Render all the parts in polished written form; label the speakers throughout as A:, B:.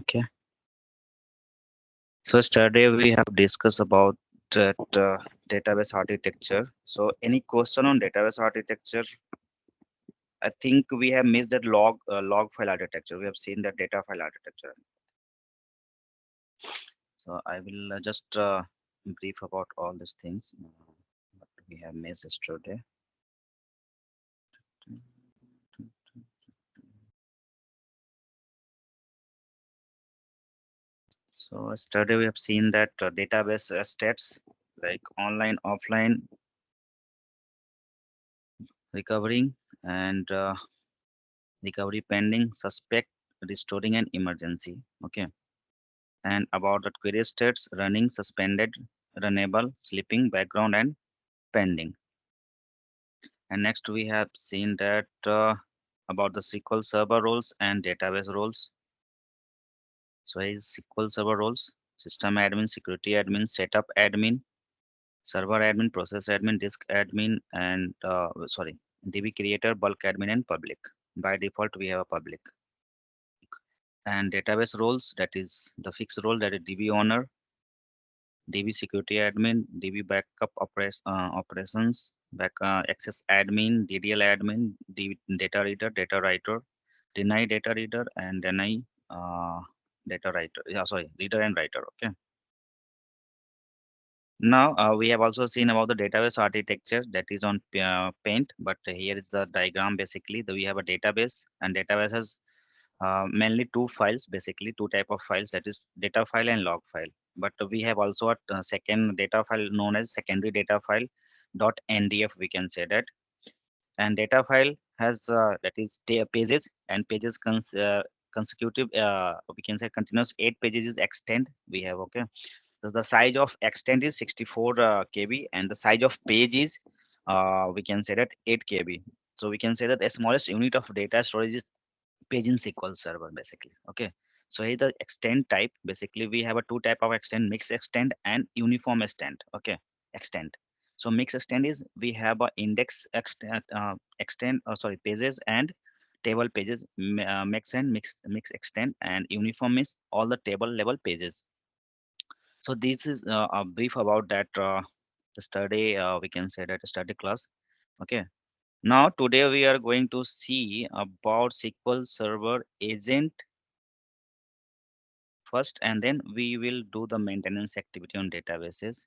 A: Okay. So yesterday we have discussed about that database architecture. So any question on database architecture? I think we have missed that log file architecture. We have seen that data file architecture. So I will just brief about all these things what we have missed yesterday. So yesterday we have seen that database stats like online, offline, recovering, and recovery pending, suspect, restoring, and emergency. Okay. And about the query states running, suspended, runnable, sleeping, background, and pending. And next we have seen that about the SQL Server roles and database roles. So is SQL Server roles: system admin, security admin, setup admin, server admin, process admin, disk admin, and DB creator, bulk admin, and public. By default, we have a public. And database roles, that is the fixed role, that is DB owner, DB security admin, DB backup operations, access admin, DDL admin, data reader, data writer, deny data reader, and deny data writer. Yeah, sorry, reader and writer. Okay. Now we have also seen about the database architecture that is on Paint, but here is the diagram. Basically, we have a database, and database has mainly two files, basically two type of files, that is data file and log file. But we have also a second data file known as secondary data file .ndf, we can say that. And data file has that is pages, and pages consecutive, we can say continuous 8 pages is extend we have. Okay. So the size of extend is 64 KB, and the size of page is we can say that 8 KB. So we can say that the smallest unit of data storage is page in SQL Server, basically. Okay. So here the extend type, basically we have a two type of extend: mix extend and uniform extend. Okay. Extend. So mix extend is we have a index extend, sorry, pages and table pages. Mix and mix extend, and uniform is all the table level pages. So this is a brief about that study. We can say that study class. Okay. Now today we are going to see about SQL Server agent first, and then we will do the maintenance activity on databases.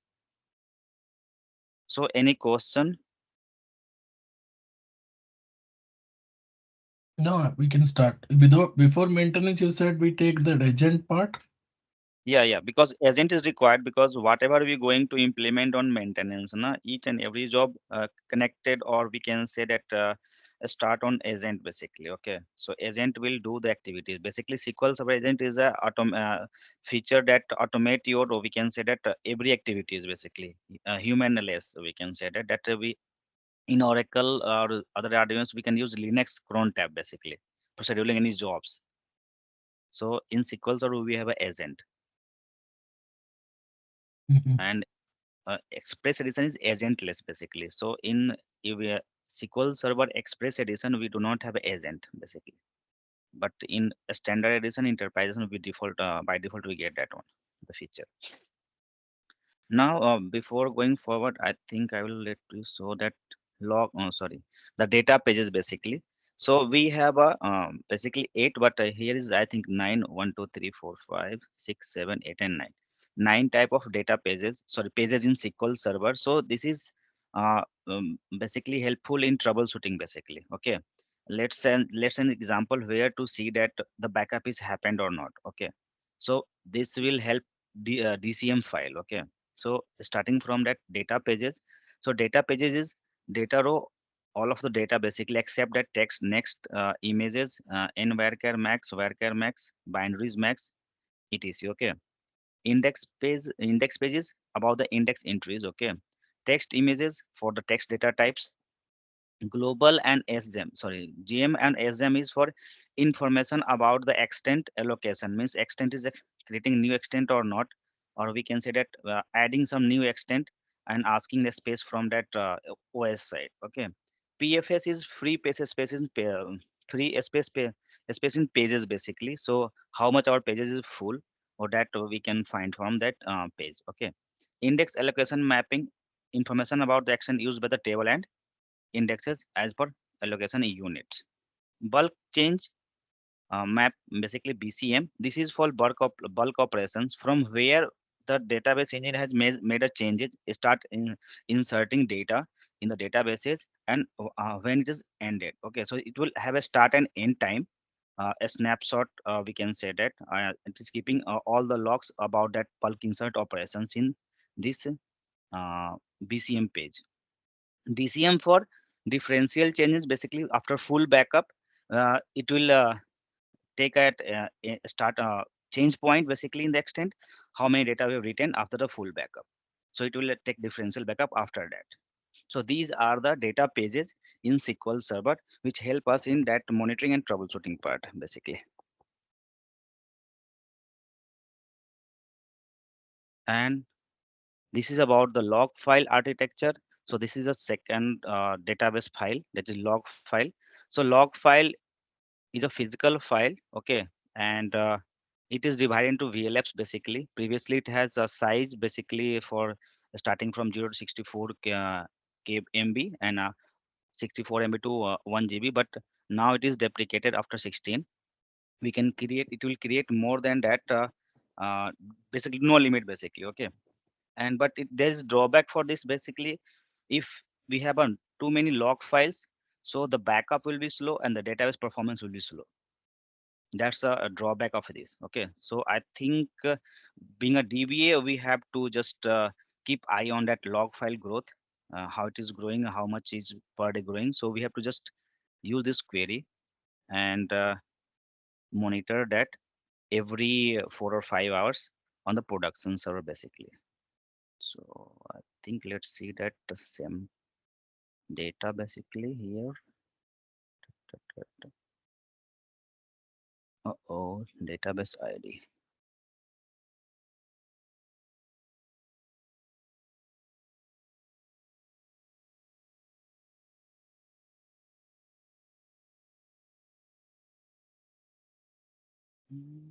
A: So any question?
B: No, we can start. Without before maintenance, you said we take the agent part.
A: Yeah, because agent is required, because whatever we going to implement on maintenance, na, each and every job connected, or we can say that start on agent, basically. Okay, so agent will do the activities. Basically, SQL Server agent is a feature that automate your, or we can say that every activities, basically humanless. We can say that we in Oracle or other RDMs we can use Linux cron tab, basically, for scheduling any jobs. So in SQL Server we have an agent,
B: Mhm.
A: and Express Edition is agentless, basically. So in SQL Server Express Edition, we do not have an agent, basically. But in a standard edition, enterprise edition, we default by default we get that one, the feature. Now, before going forward, I think I will let you show that sorry, the data pages, basically. So we have a basically eight, but here is I think nine. 1, 2, 3, 4, 5, 6, 7, 8, and 9. 9 type of data pages. Sorry, pages in SQL Server. So this is basically helpful in troubleshooting, basically. Okay. Let's an example where to see that the backup is happened or not. Okay. So this will help DCM file. Okay. So starting from that data pages. So data pages is data row, all of the data, basically, except that text, next, images, n varchar max, binaries max, etc. Okay. Index pages about the index entries. Okay. Text images for the text data types. Global and SGEM, sorry, GM and SGEM is for information about the extent allocation, means extent is creating new extent or not, or we can say that adding some new extent and asking the space from that OS side. Okay. PFS is free space, free space space in pages basically. So how much our pages is full, or that we can find from that page. Okay. Index allocation mapping, information about the action used by the table and indexes as per allocation units. Bulk change map, basically BCM. This is for bulk operations from where the database engine has made a changes, start inserting data in the databases, and when it is ended. Okay, so it will have a start and end time, a snapshot. We can say that it is keeping all the logs about that bulk insert operations in this BCM page. DCM for differential changes, basically after full backup, it will take at start change point basically in the extent how many data we have written after the full backup. So it will take differential backup after that. So these are the data pages in SQL Server which help us in that monitoring and troubleshooting part basically. And this is about the log file architecture. So this is a second database file, that is log file. So log file is a physical file, okay, and it is divided into VLFs basically. Previously, it has a size basically for starting from 0 to 64 MB and 64 MB to 1 GB, but now it is deprecated after 16. We can create, it will create more than that, uh, basically no limit basically, okay. And but there is drawback for this basically. If we have too many log files, so the backup will be slow and the database performance will be slow. That's a drawback of this. Okay, so I think being a DBA, we have to just keep eye on that log file growth, how it is growing, how much is per day growing. So we have to just use this query and monitor that every 4 or 5 hours on the production server basically. So I think let's see that the same data basically here. Oh, database ID. Hmm.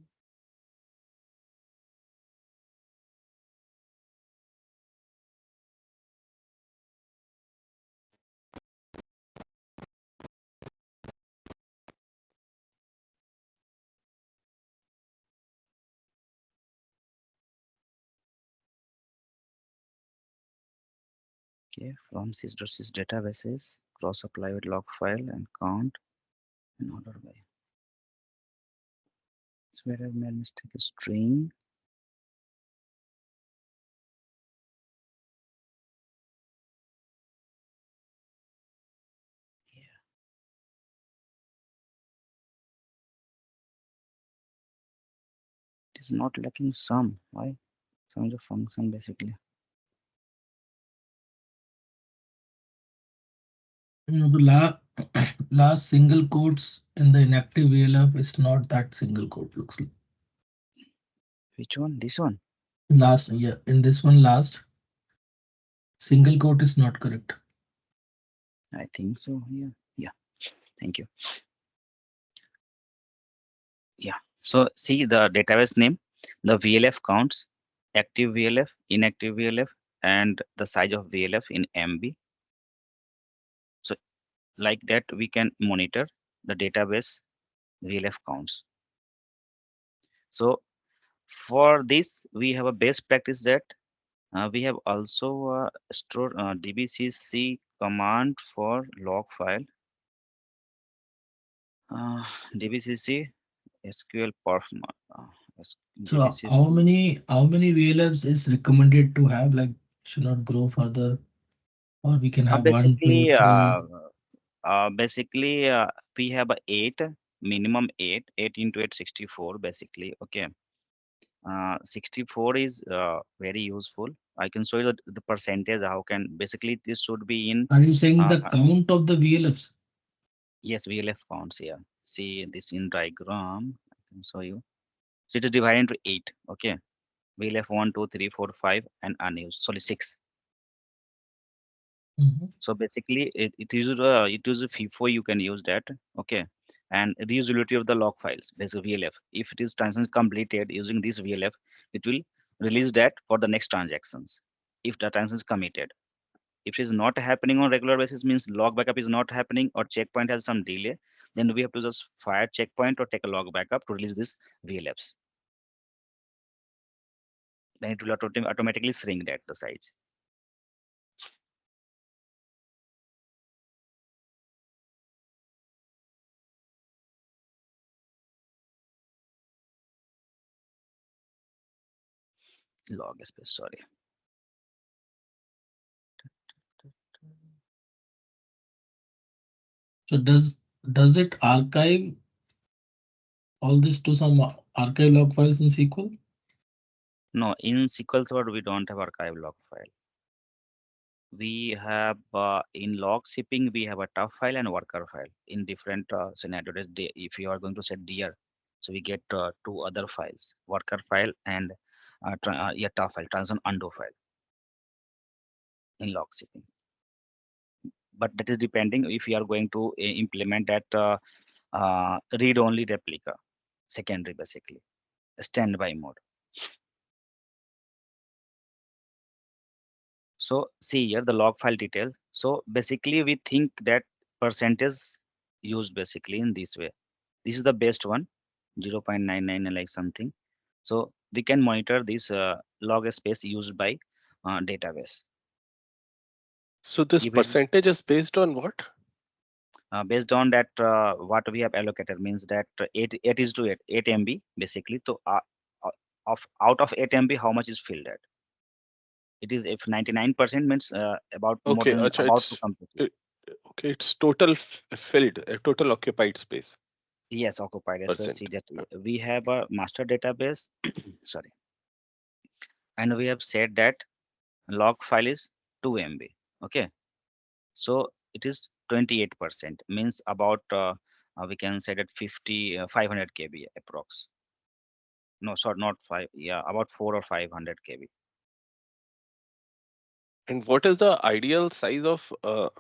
A: Okay, from sys databases, cross apply with log file and count and order by. So where I've made mistake is string. Yeah, it is not lacking sum. Why? Sum is a function basically.
B: The last single quotes in the inactive VLF is not that single quote looks like.
A: Which one? This one?
B: Last, yeah, in this one last single quote is not correct.
A: I think so. Yeah. Yeah. Thank you. Yeah. So see the database name, the VLF counts, active VLF, inactive VLF, and the size of VLF in MB. So like that, we can monitor the database VLF counts. So for this, we have a best practice that we have also stored dbcc command for log file, uh, dbcc SQL perf
B: So
A: dbcc.
B: how many VLFs is recommended to have? Like should not grow further, or we can have one, two,
A: Basically,
B: three.
A: we have a eight, minimum eight into 8, 64 basically. Okay, 64 is very useful. I can show you the percentage. How can basically this should be in.
B: Are you saying
A: Uh,
B: the count of the VLFs?
A: yes, VLF counts here. See this in diagram. I can show you. So it is divided into eight. Okay, VLF 1, 2, 3, 4, 5, and unused. Sorry, six.
B: Mhm.
A: So basically, it is a FIFO. You can use that. Okay, and reusability of the log files, basically VLF. If it is transaction completed using this VLF, it will release that for the next transactions. If the transaction is committed, if it is not happening on regular basis, means log backup is not happening or checkpoint has some delay, then we have to just fire checkpoint or take a log backup to release this VLFs. Then it will automatically shrink that the size. Log space, sorry.
B: So does it archive all this to some archive log files in SQL?
A: No, in SQL Server we don't have archive log file. We have in log shipping we have a tough file and worker file in different scenarios. If you are going to set dir, so we get two other files, worker file and yeah, tough file, transaction undo file in log shipping. But that is depending if you are going to implement that read only replica secondary, basically standby mode. So see here the log file detail. So basically we think that percentage used basically in this way. This is the best one, 0.99 and like something. So we can monitor this log space used by database.
C: So this
A: If it
C: percentage is based on what?
A: based on that what we have allocated, means that 8 is to 8 MB basically. So uh, of out of 8 MB, how much is filled at? It is if 99% means about more
C: Okay,
A: than
C: acha,
A: about to complete.
C: it, okay, it's total filled, total occupied space
A: Yes, occupied space. See
C: percent.
A: that we have a master database, sorry, and we have said that log file is 2 MB. Okay, so it is 28%, means about we can say that 500 KB approx. No, sorry, not five. Yeah, about 4 or 500 KB.
C: And what is the ideal size of a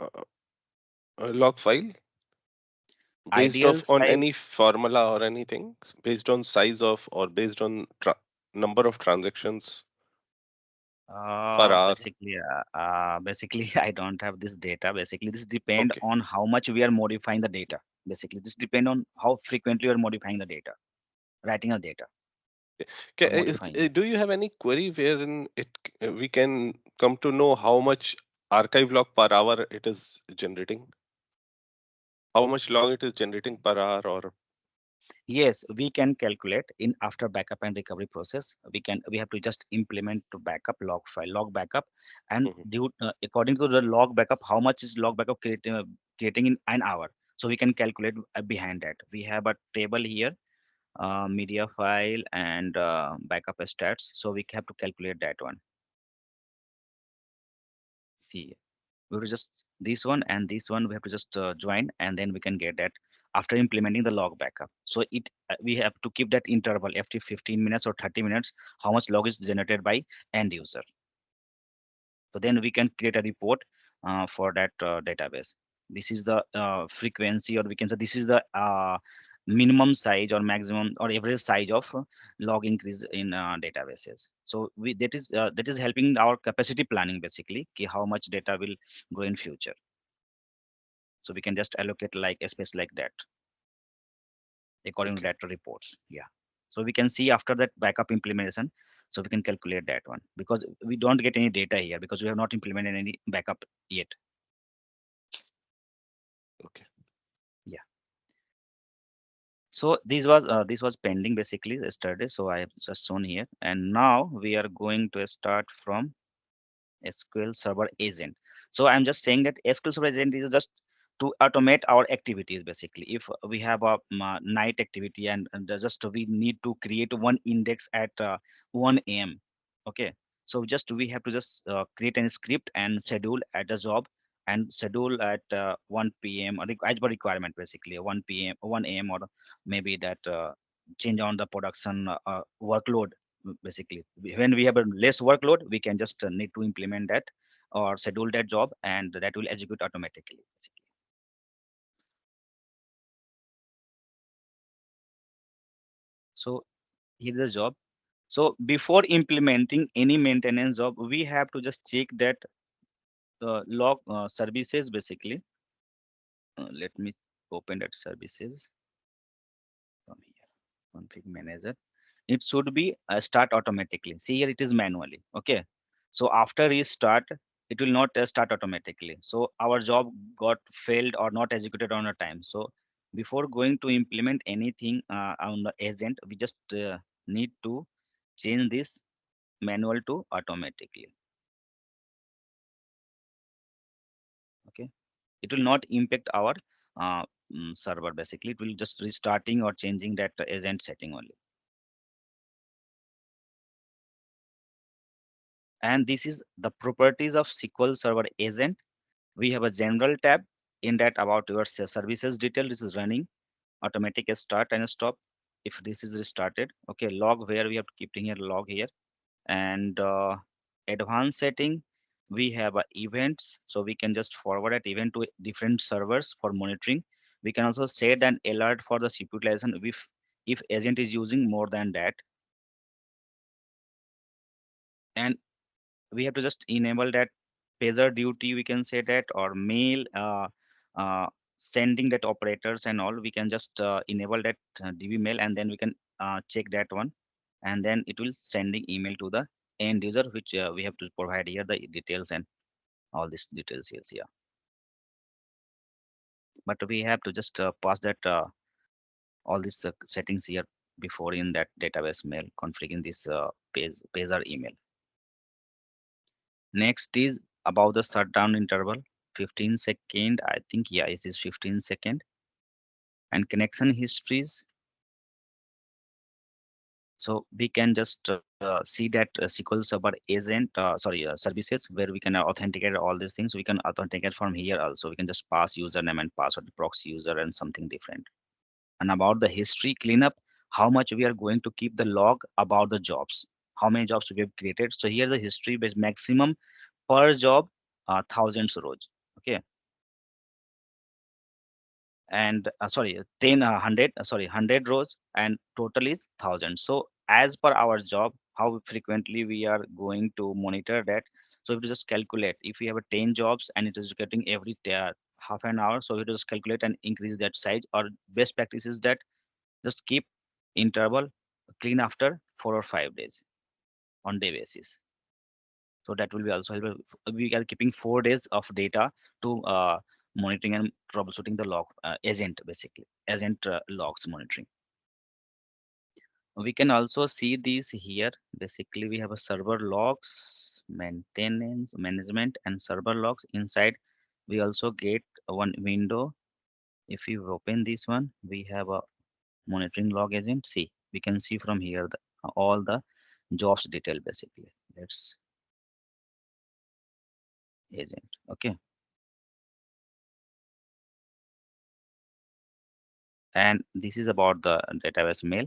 C: log file based
A: Ideal
C: off on
A: size,
C: any formula or anything based on size of or based on number of transactions per hour?
A: basically, I don't have this data. Basically, this depend
C: Okay.
A: on how much we are modifying the data. Basically, this depend on how frequently we are modifying the data, writing the data or modifying it.
C: Do you have any query wherein we can come to know how much archive log per hour it is generating? How much log it is generating per hour or
A: Yes, we can calculate in after backup and recovery process. We have to just implement to backup log file, log backup, and
C: Mhm.
A: due according to the log backup, how much is log backup creating in an hour. So we can calculate behind that. We have a table here, media file and backup stats. So we have to calculate that one. See, we have to just this one and this one we have to just join, and then we can get that after implementing the log backup. So it we have to keep that interval after 15 minutes or 30 minutes, how much log is generated by end user. So then we can create a report for that database. This is the frequency, or we can say this is the minimum size or maximum or average size of log increase in databases. So we that is helping our capacity planning basically, ki how much data will go in future. So we can just allocate like a space like that according to
C: okay,
A: that reports. Yeah. So we can see after that backup implementation. So we can calculate that one because we don't get any data here because we have not implemented any backup yet.
C: okay.
A: Yeah. So this was pending basically yesterday. So I have just shown here, and now we are going to start from SQL Server agent. So I'm just saying that SQL Server agent is just to automate our activities basically. If we have a night activity and just we need to create one index at 1 a.m. Okay, so just we have to just create a script and schedule at the job and schedule at 1 p.m. or as per requirement basically 1 p.m. 1 a.m. or maybe that change on the production workload. Basically when we have a less workload we can just need to implement that or schedule that job and that will execute automatically basically. So here is the job. So before implementing any maintenance job, we have to just check that log services basically. Let me open that services from here. Config manager. It should be start automatically. See here it is manually. Okay. So after restart, it will not start automatically. So our job got failed or not executed on a time. So before going to implement anything on the agent, we just need to change this manual to automatically. Okay. It will not impact our server basically. It will just restarting or changing that agent setting only. And this is the properties of SQL Server agent. We have a general tab in that about your services detail. This is running automatic start and stop. If this is restarted, okay, log where we have to keep here log here. And advanced setting, we have events, so we can just forward that event to different servers for monitoring. We can also set an alert for the CPU utilization if agent is using more than that. And we have to just enable that pager duty, we can say that, or mail uh, sending that operators and all. We can just enable that db mail, and then we can check that one, and then it will sending email to the end user, which we have to provide here the details and all these details here. Yeah, but we have to just pass that all these settings here before in that database mail configuring this pager email. Next is about the shutdown interval, 15-second. I think, yeah, it is 15-second. And connection histories. So we can just see that SQL Server agent, services where we can authenticate all these things. We can authenticate from here also. We can just pass username and password, proxy user, and something different. And about the history cleanup, how much we are going to keep the log about the jobs, how many jobs we have created. So here the history base maximum per job, thousands rows. Okay. And sorry 10 100 sorry 100 rows, and total is 1000. So as per our job, how frequently we are going to monitor that. So if you just calculate, if we have a 10 jobs and it is getting every half an hour, so we just calculate and increase that size. Or best practice is that just keep interval clean after 4 or 5 days on day basis. So that will be also helpful. We are keeping 4 days of data to monitoring and troubleshooting the log agent, basically agent logs monitoring. We can also see these here. Basically, we have a server logs, maintenance, management, and server logs. Inside, we also get one window. If you open this one, we have a monitoring log agent. See, we can see from here all the jobs detail basically. Let's agent. Okay. And this is about the database mail,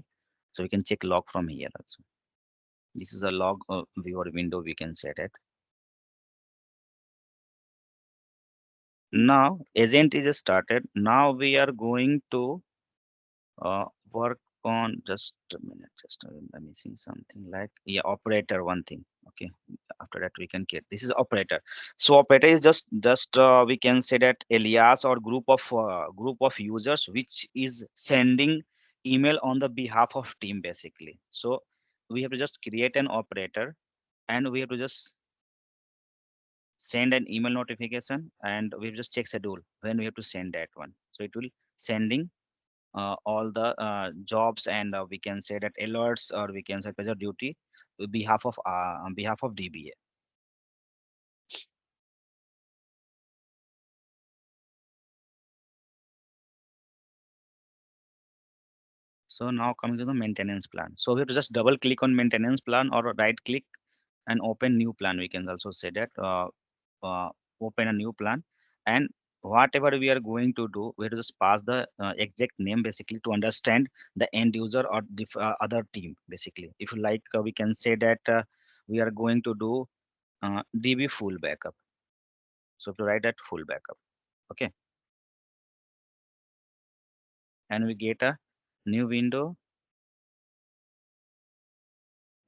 A: so we can check log from here also. This is a log viewer window, we can set it. Now agent is started. Now we are going to work on, just a minute, just I'm missing something, like, yeah, operator one thing. Okay, after that we can get, this is operator. So operator is just we can say that alias or group of users which is sending email on the behalf of team basically. So we have to just create an operator, and we have to just send an email notification, and we have just check schedule when we have to send that one. So it will sending all the jobs, and we can say that alerts, or we can say pressure duty on behalf of DBA. So now coming to the maintenance plan. So we have to just double click on maintenance plan, or right click and open new plan. We can also say that uh, open a new plan, and whatever we are going to do, we have to just pass the exact name basically to understand the end user or other team basically. If you like, we can say that we are going to do DB full backup. So to write that full backup, okay, and we get a new window.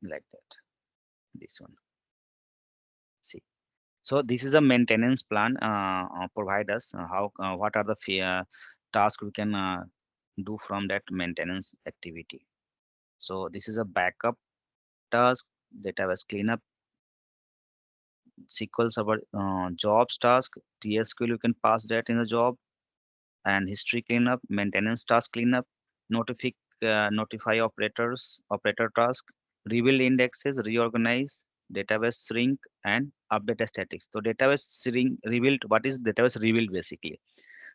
A: like that. This one. See. So this is a maintenance plan provide us how what are the tasks we can do from that maintenance activity. So this is a backup task, database cleanup, SQL Server jobs task, TSQL you can pass that in the job, and history cleanup, maintenance task cleanup, notify notify operator task, rebuild indexes, reorganize, database shrink, and update statics. So database shrink rebuild. What is database rebuild basically?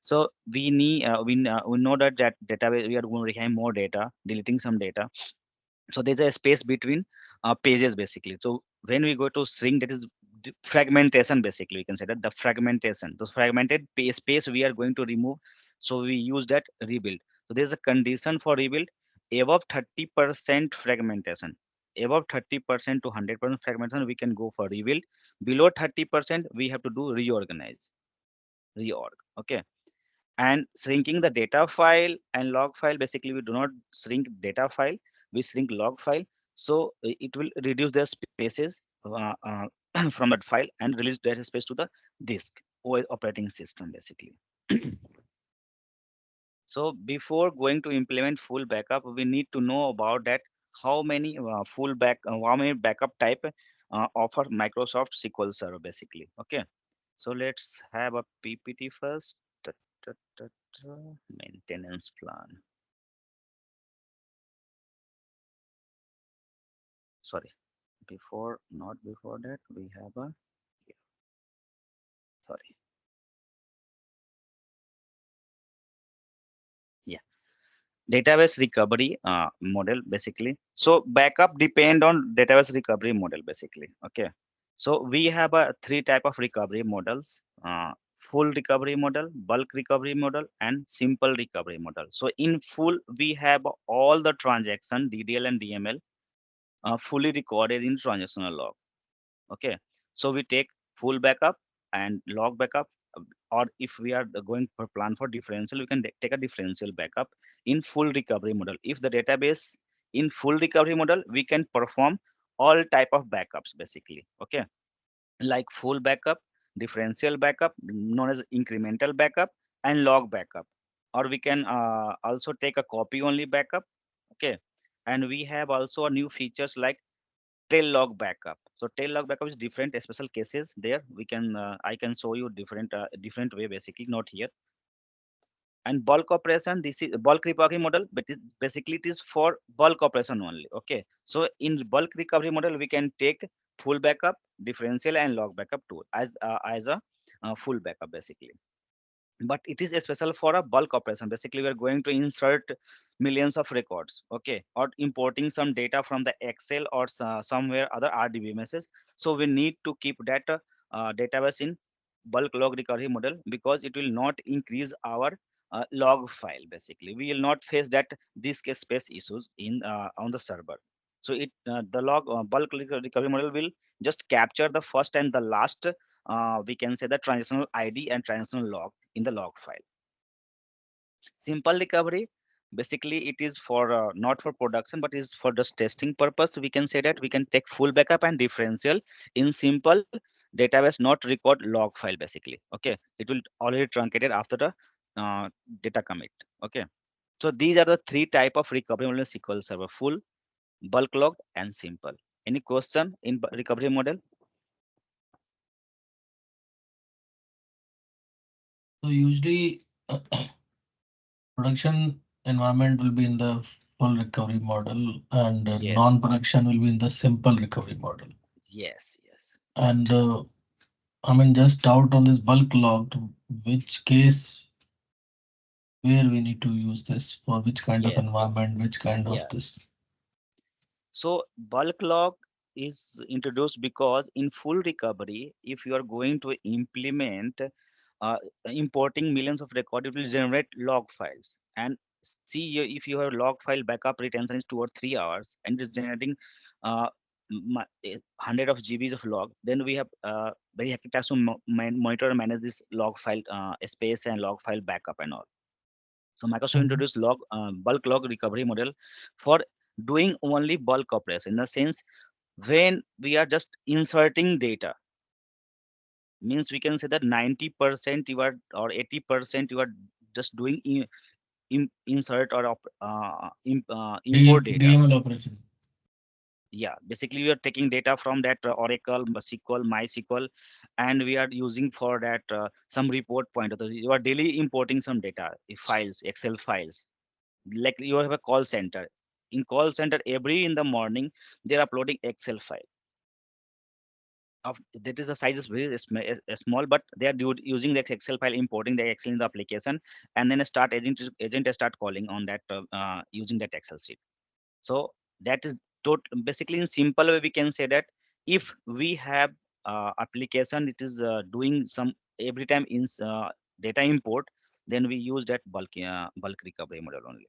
A: So we need we know that database we are going to have more data, deleting some data, so there's a space between pages basically. So when we go to shrink, that is fragmentation basically, we can say that the fragmentation, those fragmented space we are going to remove, so we use that rebuild. So there's a condition for rebuild above 30% fragmentation, above 30% to 100% fragmentation we can go for rebuild, below 30% we have to do reorganize, reorg. Okay. And shrinking the data file and log file, basically we do not shrink data file, we shrink log file. So it will reduce the spaces from that file and release data space to the disk or operating system basically. So before going to implement full backup, we need to know about that how many how many backup type offer Microsoft SQL Server basically. Okay, so let's have a PPT first. Ta- ta- ta- ta. Maintenance plan. Sorry, before not before that we have a, yeah, sorry, yeah, database recovery model basically. So backup depend on database recovery model basically. Okay, so we have a three type of recovery models: full recovery model, bulk recovery model, and simple recovery model. So in full we have all the transaction ddl and dml fully recorded in transactional log. Okay, so we take full backup and log backup, uh, or if we are going for plan for differential, we can take a differential backup in full recovery model. If the database in full recovery model, we can perform all type of backups basically. Okay, like full backup, differential backup known as incremental backup, and log backup, or we can also take a copy only backup. Okay, and we have also a new features like tail log backup. So tail log backup is different special cases there. We can I can show you different way basically, not here. And bulk operation, this is bulk recovery model, but basically it is for bulk operation only. Okay, so in bulk recovery model we can take full backup, differential, and log backup too as a full backup basically. But it is special for a bulk operation. Basically we are going to insert millions of records, okay, or importing some data from the excel or somewhere other rdbmss. So we need to keep that database in bulk log recovery model, because it will not increase our log file. Basically we will not face that disk space issues in on the server. So it the bulk recovery model will just capture the first and the last, we can say, the transitional id and transitional log in the log file. Simple recovery, basically it is for not for production but is for just testing purpose. We can say that we can take full backup and differential in simple database, not record log file basically. Okay, it will already truncated after the data commit. Okay, so these are the three type of recovery model in SQL Server: full, bulk log, and simple. Any question in recovery model?
B: So usually production environment will be in the full recovery model, and
A: Yes,
B: non-production will be in the simple recovery model.
A: yes,
B: And
A: right.
B: I mean, just doubt on this bulk log, which case where we need to use this for which kind of
A: Yeah,
B: environment, which kind of
A: yeah.
B: this.
A: So bulk log is introduced because in full recovery, if you are going to implement importing millions of record, it will generate log files. And see, if your log file backup retention is 2 or 3 hours and it's generating uh, 100 of GBs of log, then we have very hectic task to monitor and manage this log file space and log file backup and all. So Microsoft
B: Mhm.
A: introduced bulk log recovery model for doing only bulk operation in the sense when we are just inserting data, means we can say that 90% you are or 80% you are just doing insert or import data.
B: DML operation.
A: Yeah, basically we are taking data from that Oracle, SQL, MySQL, and we are using for that some report point. You are daily importing some data, files, Excel files. Like you have a call center. In call center, every in the morning they are uploading Excel file. Of that is the size is very small, but they are using the Excel file, importing the Excel in the application, and then a start agent start calling on that using that Excel sheet. So that is basically in simple way we can say that if we have application, it is doing some every time in data import, then we use that bulk recovery model only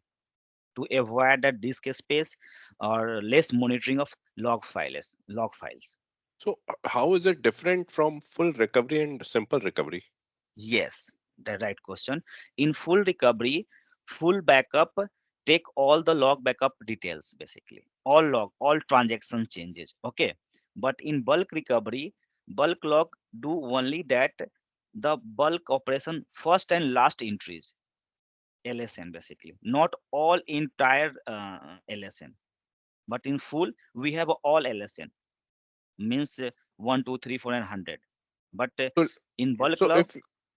A: to avoid that disk space or less monitoring of log files.
C: So how is it different from full recovery and simple recovery?
A: Yes, the right question. In full recovery, full backup, take all the log backup details basically. All transaction changes. Okay. But in bulk recovery, bulk log do only that the bulk operation first and last entries, LSN basically. Not all entire LSN. But in full, we have all LSN. Means 1, 2, 3, 4, and 100. But
C: So,
A: in bulk
C: so
A: log,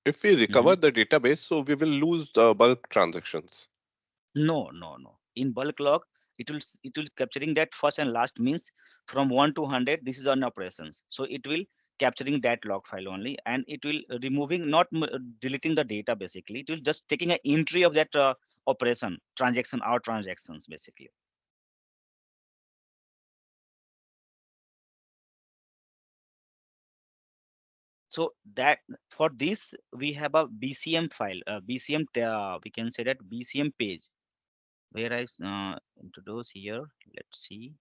C: if we recover
A: mhm,
C: the database, so we will lose the bulk transactions.
A: no, no, no. In bulk log, it will capturing that first and last means from 1 to 100. This is on operations. So it will capturing that log file only, and it will removing not deleting the data basically. It will just taking an entry of that operation transaction or transactions basically. So that for this we have a BCM file, BCM we can say that BCM page where I introduce here. Let's see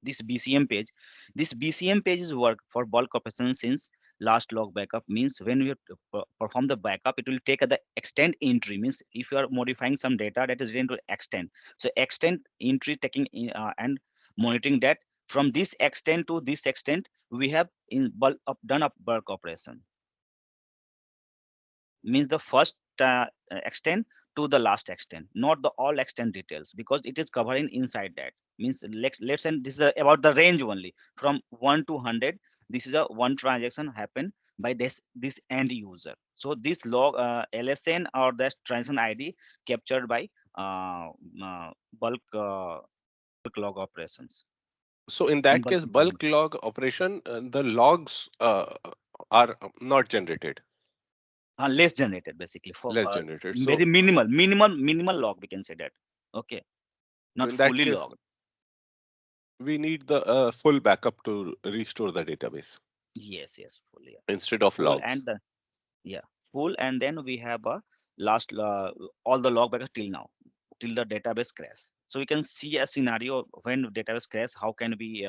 A: this BCM page. This BCM page is work for bulk operation since last log backup means when we perform the backup, it will take the extend entry means if you are modifying some data that is related to extend. So extend entry taking and monitoring that from this extent to this extent we have in bulk done a bulk operation means the first extent to the last extent, not the all extent details because it is covering inside that. Means let's say this is about the range only from 1 to 100. This is a one transaction happen by this end user. So this log LSN or the transaction ID captured by uh, uh, bulk log operations
C: So in
A: in
C: that
A: bulk
C: case,
A: recovery.
C: bulk log operation, the logs are not generated,
A: Less generated basically for
C: less generated.
A: very
C: So,
A: minimal log we can say that. Okay,
C: so
A: not
C: in that
A: fully
C: case,
A: logged.
C: we need the full backup to restore the database
A: Yes, yes, full, yeah.
C: instead of
A: Full
C: logs.
A: and the yeah, full and then we have a last all the log backup till now, till the database crash. So we can see a scenario when database crash. How can we?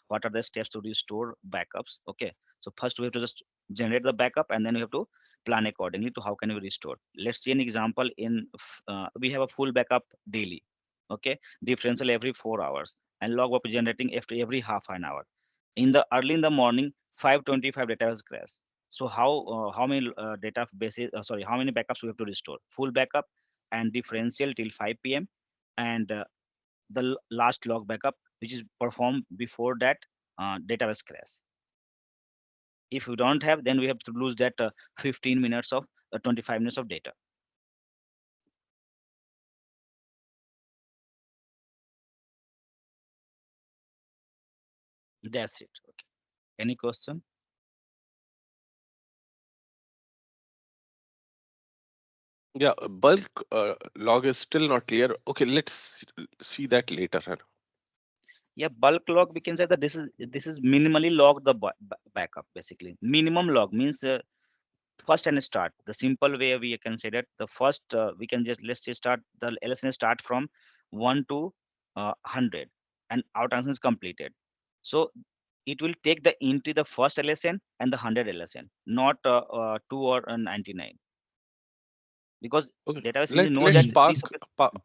A: What are the steps to restore backups? Okay, so first we have to just generate the backup and then we have to plan accordingly to how can we restore. Let's see an example in we have a full backup daily. Okay, differential every 4 hours and log backup generating after every half an hour. In the early in the morning, 5:25 database crash. So how many databases? Sorry, how many backups we have to restore? Full backup and differential till 5 p.m. and the last log backup, which is performed before that database crash. If we don't have, then we have to lose that 15 minutes of 25 minutes of data. That's it. Okay. Any question?
C: Yeah, bulk log is still not clear. Okay, let's see that later. Huh?
A: Yeah, bulk log we can say that this is minimally log the backup basically. Minimum log means first and start the simple way we can say that the first we can just let's say start the LSN start from 1 to 100 and our transaction is completed. So it will take the entry the first LSN and the 100 LSN, not 2 or 99. because
C: Okay.
A: database engineer know that
C: Let's
B: Mm.
A: this.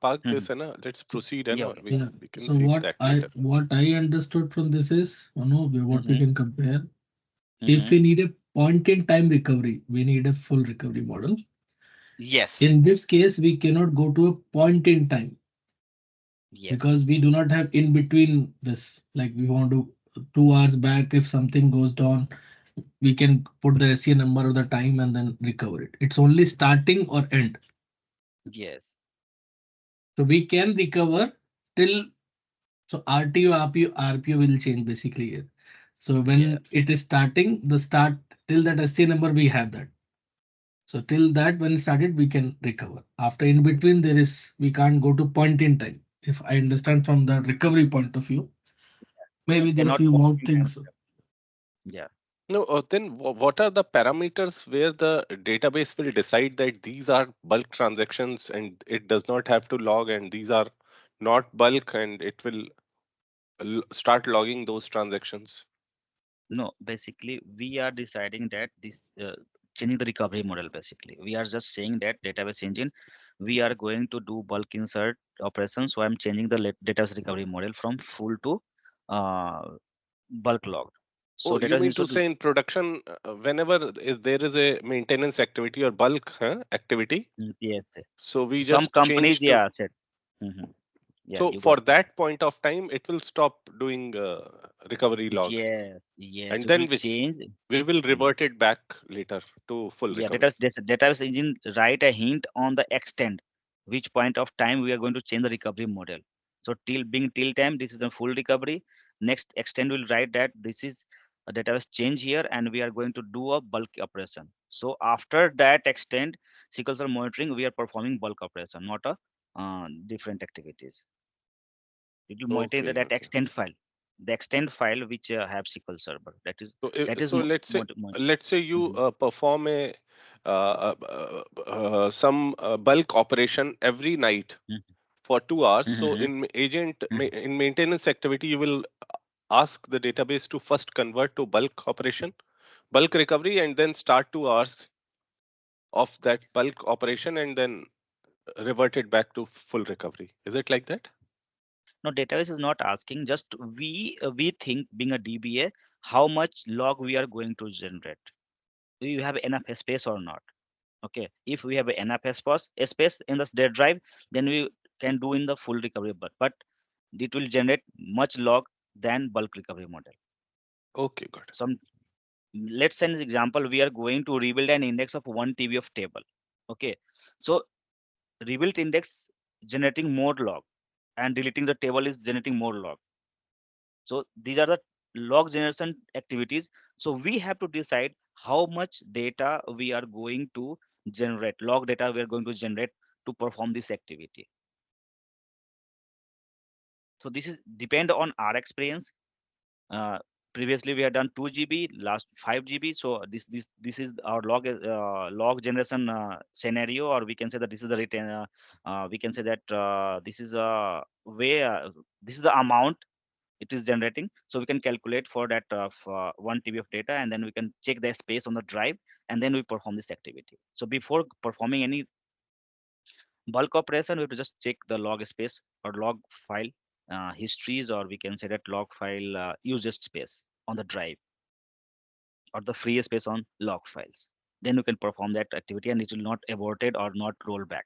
C: park
A: Mhm.
C: this, and let's
B: So,
C: proceed, and
A: Yeah, okay.
C: we
B: yeah.
C: we can
B: So
C: see that later.
B: what I understood from this is, what we
A: Mm-hmm.
B: can compare. If
A: Mm-hmm.
B: we need a point in time recovery, we need a full recovery model.
A: Yes.
B: In this case, we cannot go to a point in time
A: Yes.
B: because we do not have in between this. Like we want to 2 hours back, if something goes down, we can put the SCA number or the time and then recover it. It's only starting or end.
A: Yes.
B: So we can recover till, so RTO, RPO will change basically here. So
A: Yeah.
B: when it is starting, the start till that SCA number we have that. So till that when it started we can recover. After in between there is we can't go to point in time. If I understand from the recovery point of view,
A: We
B: maybe there are
A: cannot
B: few
A: point
B: more
A: in time.
B: things.
A: Yeah.
C: No, then what are the parameters where the database will decide that these are bulk transactions and it does not have to log, and these are not bulk and it will start logging those transactions?
A: No, basically we are deciding that this changing the recovery model. Basically, we are just saying that database engine, we are going to do bulk insert operations. So I'm changing the database recovery model from full to uh, bulk log.
C: Oh,
A: So
C: you
A: database
C: mean
A: needs to
C: to
A: do.
C: say in production, whenever there is a maintenance activity or bulk activity,
A: Yes.
C: so we
A: So some
C: just
A: companies,
C: change to.
A: yeah, said. Hmm. Yeah,
C: So
A: you
C: for
A: got.
C: that point of time, it will stop doing recovery log,
A: Yes, yes,
C: and
A: it will
C: then
A: change.
C: we will
A: Hmm.
C: revert it back later to full
A: Yeah,
C: recovery.
A: database engine write a hint on the extent, which point of time we are going to change the recovery model. So till being till time, this is the full recovery. Next extent will write that this is a database change here, and we are going to do a bulk operation. So after that extent, SQL Server monitoring, we are performing bulk operation, not a different activities. It will monitor
C: Okay,
A: that
C: okay.
A: extent file, the extent file which have SQL Server.
C: So,
A: That is
C: let's say you
A: mhm,
C: perform a some bulk operation every night
A: mhm,
C: for 2 hours. So
A: mhm,
C: in
A: mhm.
C: in maintenance activity, you will ask the database to first convert to bulk operation, bulk recovery, and then start 2 hours of that bulk operation, and then revert it back to full recovery. Is it like that?
A: No, database is not asking. Just we think being a DBA, how much log we are going to generate. Do you have enough space or not? Okay, if we have enough space in the dead drive, then we can do in the full recovery. But it will generate much log than bulk recovery model.
C: Okay, good.
A: Some let's say an example. We are going to rebuild an index of 1 TB of table. Okay, so rebuild index generating more log, and deleting the table is generating more log. So these are the log generation activities. So we have to decide how much data we are going to generate, log data we are going to generate to perform this activity. So this is depend on our experience. Uh, Previously we have done 2 GB, last 5 GB. So this is our log generation scenario, or we can say that this is the return. We can say that this is a way. This is the amount it is generating. So we can calculate for that for 1 TB of data, and then we can check the space on the drive, and then we perform this activity. So before performing any bulk operation, we have to just check the log space or log file histories, or we can say that log file usage space on the drive, or the free space on log files. Then you can perform that activity, and it will not aborted or not roll back.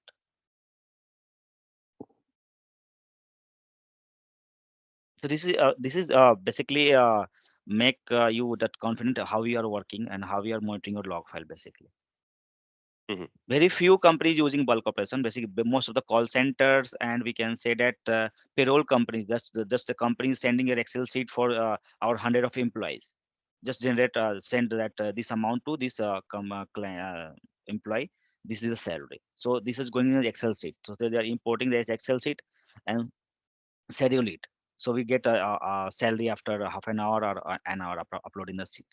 A: So this is basically make you that confident how we are working and how we are monitoring your log file basically.
C: Mhm.
A: Very few companies using bulk operation. Basically, most of the call centers, and we can say that payroll companies. That's the company sending your Excel sheet for our hundred of employees. Just generate send that this amount to this employee. This is the salary. So this is going in the Excel sheet. So they are importing the Excel sheet and schedule it. So we get a salary after half an hour or an hour uploading the sheet.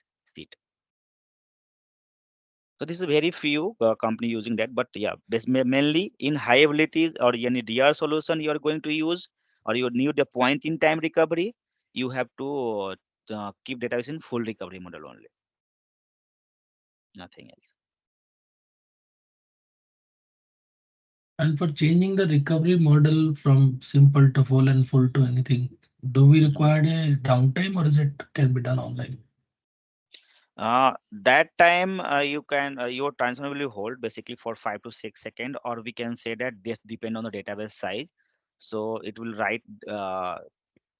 A: So this is very few company using that, but yeah, mainly in high abilities or any DR solution you are going to use, or you need a point in time recovery, you have to keep database in full recovery model only, nothing else.
B: And for changing the recovery model from simple to full and full to anything, do we
A: Mhm.
B: require a downtime or is it can be done online?
A: That time you can your transaction will hold basically for 5 to 6 seconds, or we can say that this depend on the database size. So it will write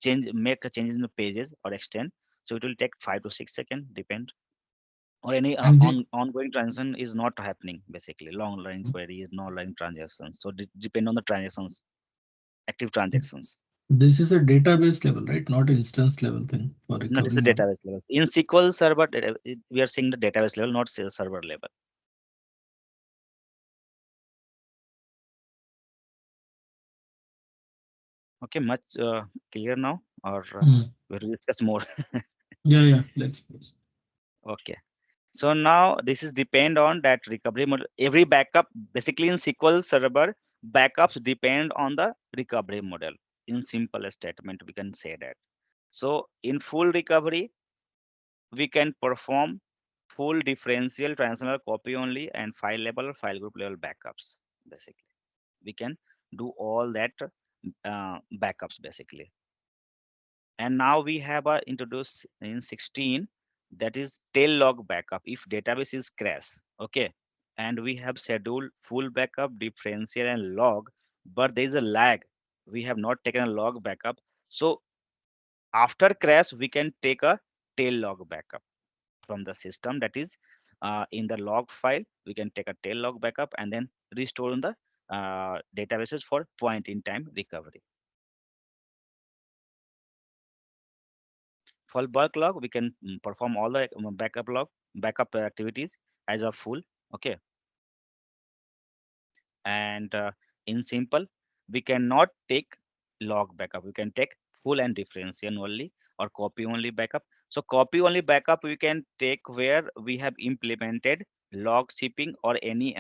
A: change make a changes in the pages or extend. So it will take 5 to 6 seconds, depend. Or any
B: And
A: ongoing transaction is not happening basically. Long line queries, no line transactions. So depend on the transactions, active transactions.
B: this is a database level, right? Not instance level thing for
A: No, this
B: recovery
A: is the
B: model.
A: database level. In SQL Server, we are seeing the database level, not server level. Okay, much clear now, or
B: Hmm.
A: we'll discuss more.
B: Yeah, yeah. Let's pause.
A: Okay. So now this is depend on that recovery model. Every backup, basically in SQL Server, backups depend on the recovery model. In simple statement, we can say that. So in full recovery, we can perform full differential transactional copy only and file level or file group level backups. Basically, we can do all that backups basically. And now we have introduced in 16, that is tail log backup if database is crash. Okay, and we have scheduled full backup, differential and log, but there is a lag. We have not taken a log backup. So after crash we can take a tail log backup from the system, that is in the log file we can take a tail log backup and then restore in the databases for point in time recovery. For bulk log, we can perform all the backup activities as a full. Okay, and in simple, we cannot take log backup. We can take full and differential only, or copy only backup. So copy only backup we can take where we have implemented log shipping or any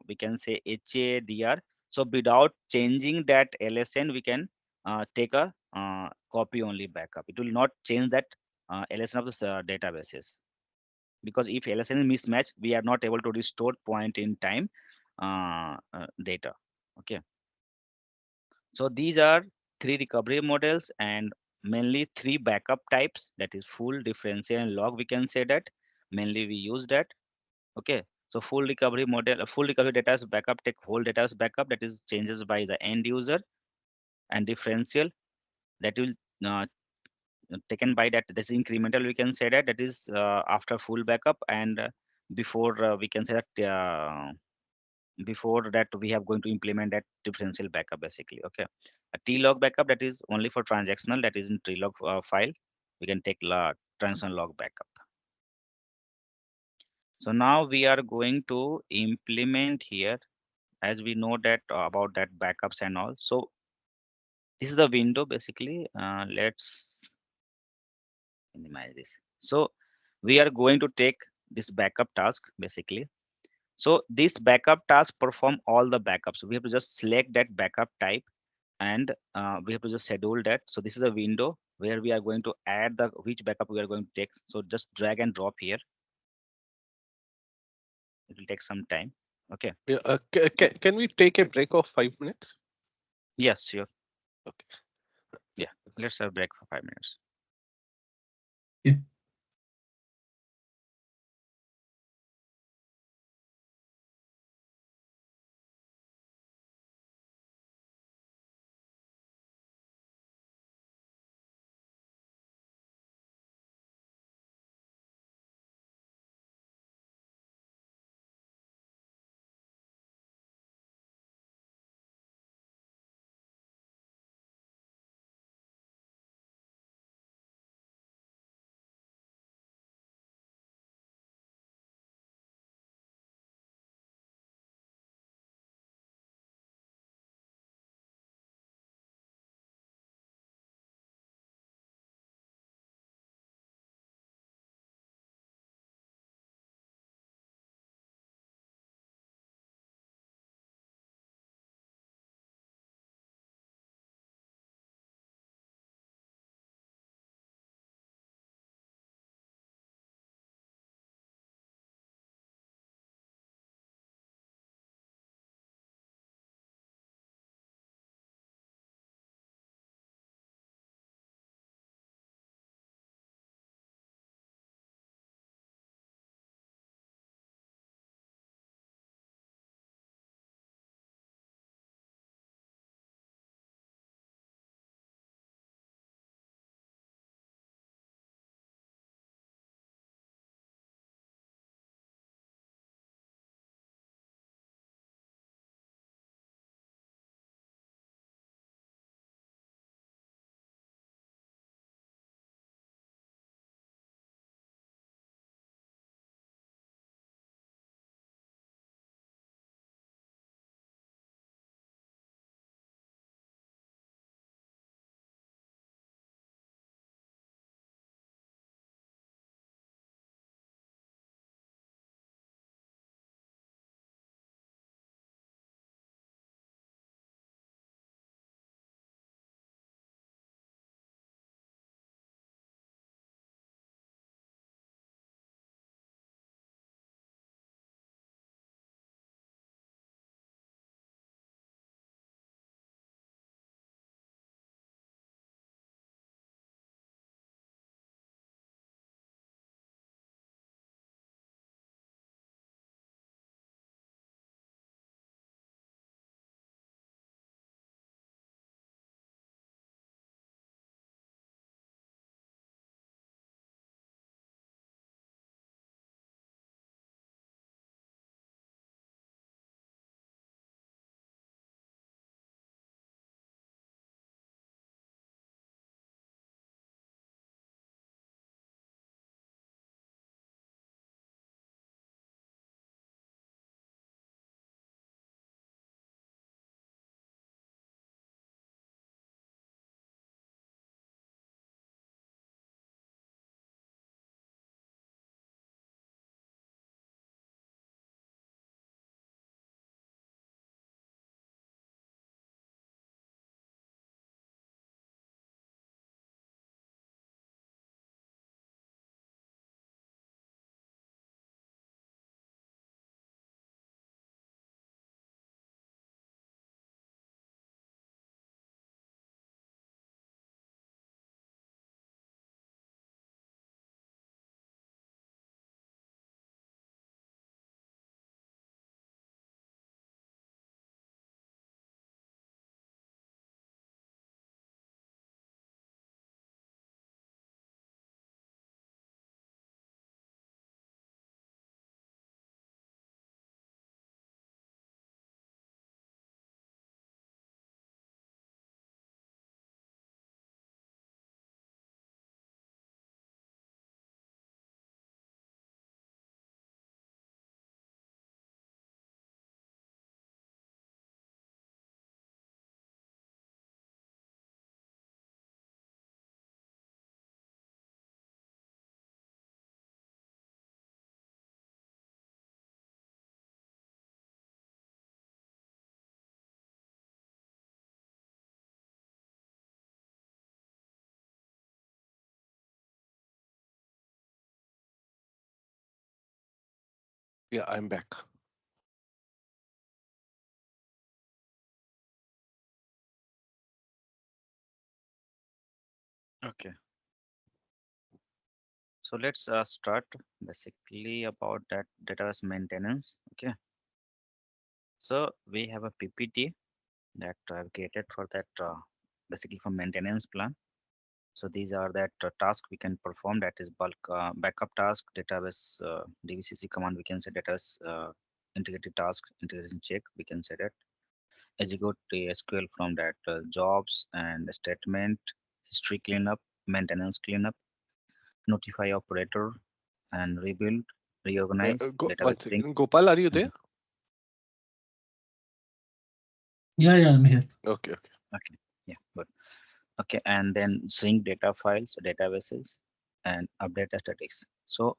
A: we can say HADR. So without changing that LSN, we can take a copy only backup. It will not change that LSN of the databases, because if LSN is mismatch, we are not able to restore point in time data. Okay, so these are three recovery models and mainly three backup types, that is full, differential and log, we can say that mainly we use that. Okay, so full recovery model, full recovery data is backup, take whole data as backup, that is changes by the end user. And differential, that will taken by that, this incremental, we can say that, that is after full backup and before we can say that before that we have going to implement that differential backup basically. Okay, a T-log backup, that is only for transactional, that is in T-log file we can take transactional log backup. So now we are going to implement here, as we know that about that backups and all. So this is the window basically. Let's minimize this. So we are going to take this backup task basically. So this backup task perform all the backups. We have to just select that backup type and we have to just schedule that. So this is a window where we are going to add the which backup we are going to take. So just drag and drop here. It will take some time. Okay.
C: Yeah, can we take a break of 5 minutes?
A: Yes, sure.
C: Okay.
A: Yeah. Let's have a break for 5 minutes.
B: Yeah.
C: Yeah, I'm back.
A: Okay. So let's start basically about that database maintenance. Okay. So we have a PPT that I've created for that basically for maintenance plan. So these are that task we can perform, that is bulk backup task, database DVCC command, we can say database integrated task, integration check, we can say that. Execute the SQL from that jobs and statement, history cleanup, maintenance cleanup, notify operator and rebuild, reorganize,
C: One
A: database sync.
C: second. Gopal, are you there?
A: Mhm.
B: Yeah, yeah, I'm here.
C: Okay, okay.
A: Okay, yeah, good. Okay, and then sync data files, databases, and update statistics. So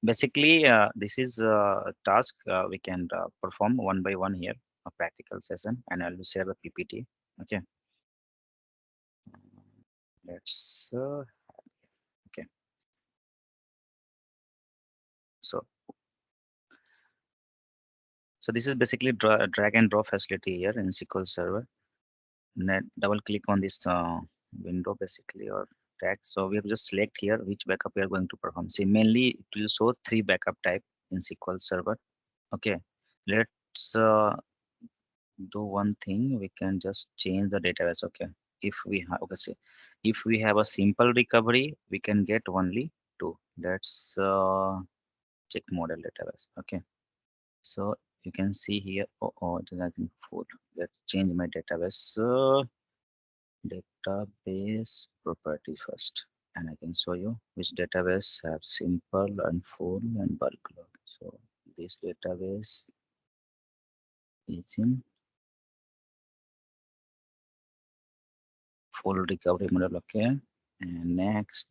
A: basically, this is a task we can perform one by one here, a practical session, and I will share the PPT. Okay, let's okay. So so this is basically drag and drop facility here in SQL Server. Net double click on this window basically or tag. So we have just select here which backup we are going to perform. See, mainly it will show three backup type in SQL Server. Okay, let's do one thing. We can just change the database. Okay, if we have okay, see, if we have a simple recovery, we can get only two. Let's check model database. Okay, so you can see here. Oh, it is I think full. Let's change my database. Database property first, and I can show you which database have simple and full and bulk load. So this database is in full recovery model. Okay, and next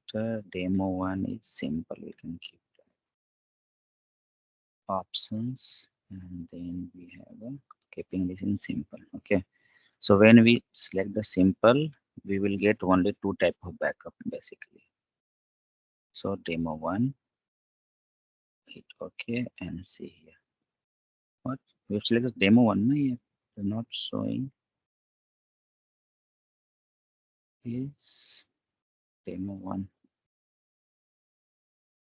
A: demo one is simple. We can keep options, and then we have keeping this in simple. Okay, so when we select the simple, we will get only two type of backup basically. So demo one, hit OK and see here. What? We've selected demo one, no? Yeah. They're not showing is demo one.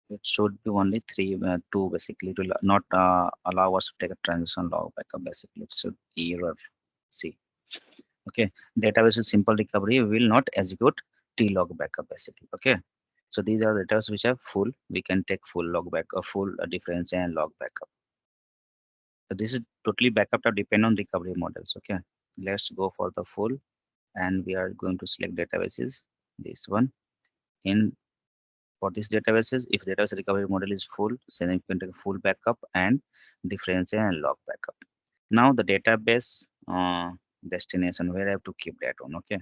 A: It should be only three, two basically. It will not allow us to take a transition log backup basically. It should error. See. Okay. Database with simple recovery will not execute T log backup basically. Okay. So these are the databases which are full. We can take full log backup, full difference and log backup. So this is totally backup to depend on recovery models. Okay. Let's go for the full, and we are going to select databases. This one in for these databases, if database recovery model is full, then you can take full backup and differential and log backup. Now the database destination where I have to keep that one. Okay,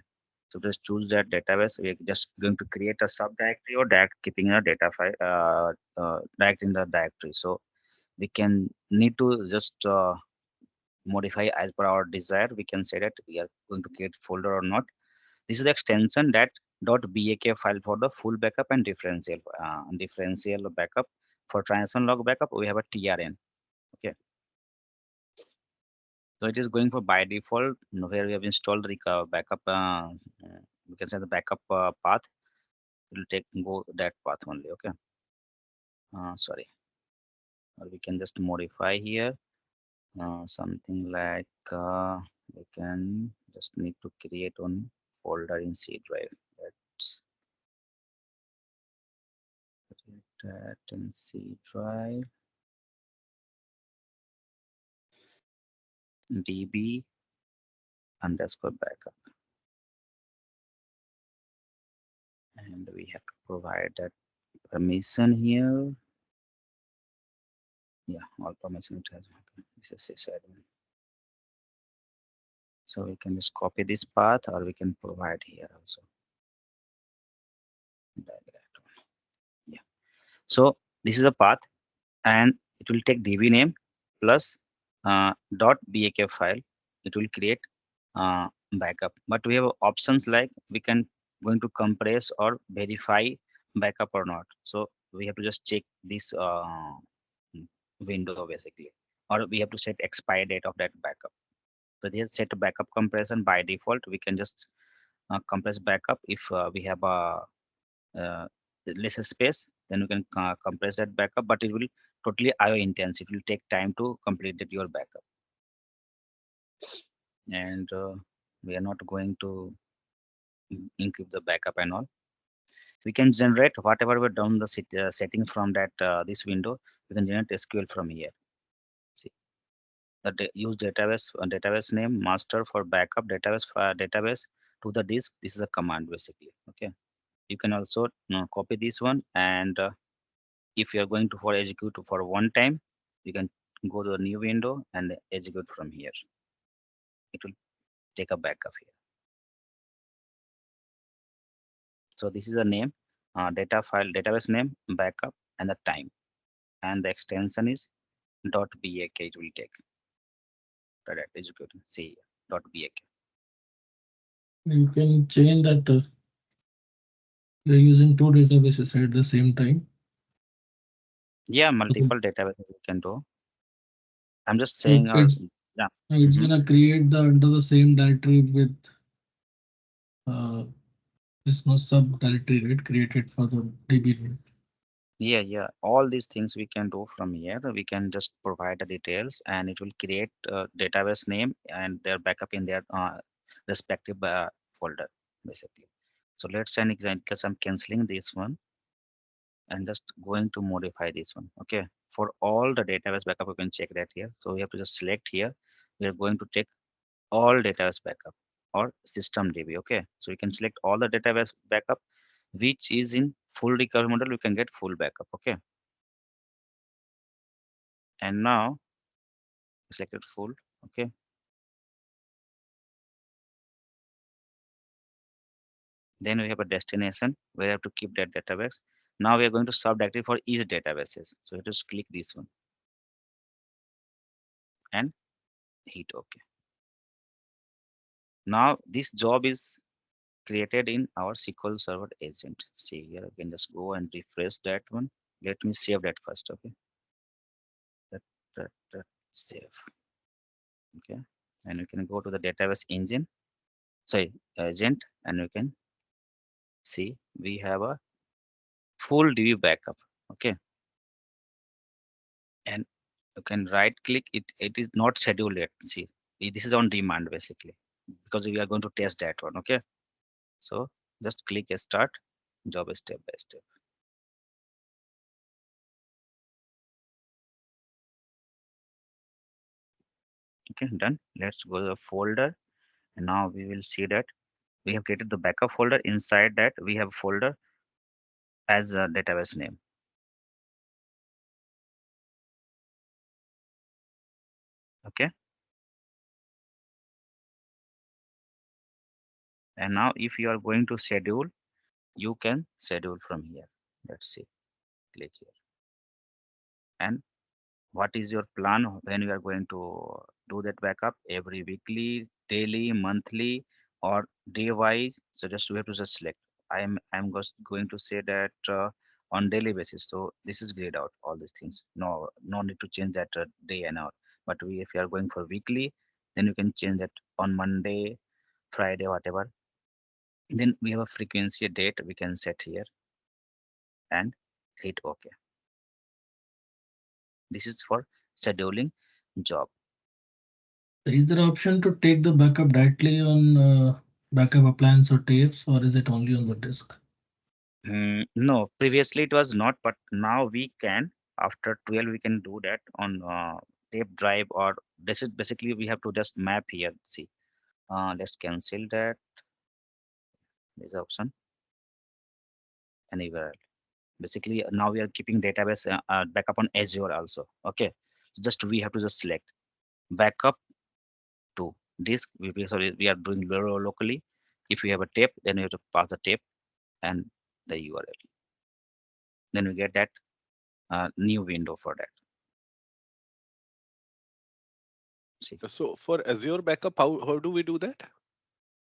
A: so just choose that database. We're just going to create a subdirectory or direct keeping a data file direct in the directory. So we can need to just modify as per our desire. We can say that we are going to create folder or not. This is the extension that .bak file for the full backup and differential backup. For transaction log backup, we have a trn. Okay, so it is going for by default where we have installed the backup. We can say the backup path. It will take go that path only. Okay, sorry, or we can just modify here something like we can just need to create one folder in C drive. Let's create that in C drive. DB underscore backup, and we have to provide that permission here. Yeah, all permission it has. Okay. This is sysadmin. So we can just copy this path, or we can provide here also. Yeah. So this is a path, and it will take DB name plus .bak file. It will create backup. But we have options like we can going to compress or verify backup or not. So we have to just check this window basically, or we have to set expire date of that backup. So here set backup compression by default. We can just compress backup if we have a uh, less space, then you can compress that backup, but it will totally IO intense. It will take time to complete your backup, and we are not going to encrypt the backup and all. We can generate whatever we've done the settings from that this window. We can generate SQL from here. See, use database name master for backup database to the disk. This is a command basically. Okay, you can also copy this one, and if you are going to for execute for one time, you can go to a new window and execute from here. It will take a backup here. So this is the name, data file, database name, backup, and the time, and the extension is .bak. It will take that execute. See here, .bak.
B: You can change that you're using two databases at the same time.
A: Yeah,
B: So
A: multiple databases you can do. I'm just
B: so
A: saying, yeah.
B: it's
A: Hmm.
B: gonna create the under the same directory with uh, there's no subdirectory, right, created for the DB name.
A: Yeah. All these things we can do from here. We can just provide the details, and it will create database name and their backup in their respective folder, basically. So let's say an example. I'm canceling this one and just going to modify this one. Okay. For all the database backup, you can check that here. So we have to just select here. We are going to take all database backup or system DB. Okay. So we can select all the database backup, which is in full recovery model. We can get full backup. Okay. And now selected full. Okay, then we have a destination where we have to keep that database. Now we are going to subdirectory for each databases, so you just click this one and hit OK. Now this job is created in our SQL Server agent. See here, I can just go and refresh that one. Let me save that first. Okay, that, that save. Okay, and you can go to the database engine, sorry, agent, and you can see we have a full DB backup. Okay, and you can right click it. It is not scheduled yet. See, this is on demand basically, because we are going to test that one. Okay, so just click start job step by step. Okay, done. Let's go to the folder, and now we will see that we have created the backup folder. Inside that we have folder as a database name. Okay, and now if you are going to schedule, you can schedule from here. Let's see, click here, and what is your plan when you are going to do that backup? Every weekly, daily, monthly, or day wise? So just we have to just select. I'm going to say that on daily basis. So this is grayed out all these things. No need to change that day and hour. But if you are going for weekly, then you can change that on Monday, Friday, whatever. Then we have a frequency date we can set here and hit OK. This is for scheduling job.
B: Is there an option to take the backup directly on backup appliance or tapes, or is it only on the disk?
A: No, previously it was not, but now we can. After 12, we can do that on tape drive, or this is basically we have to just map here. See, let's cancel that. This option anywhere. Basically, now we are keeping database backup on Azure also. Okay, so just we have to just select backup to disk. Sorry, we are doing locally. If we have a tape, then we have to pass the tape and the URL. Then we get that new window for that. See.
C: So for Azure backup, how do we do that?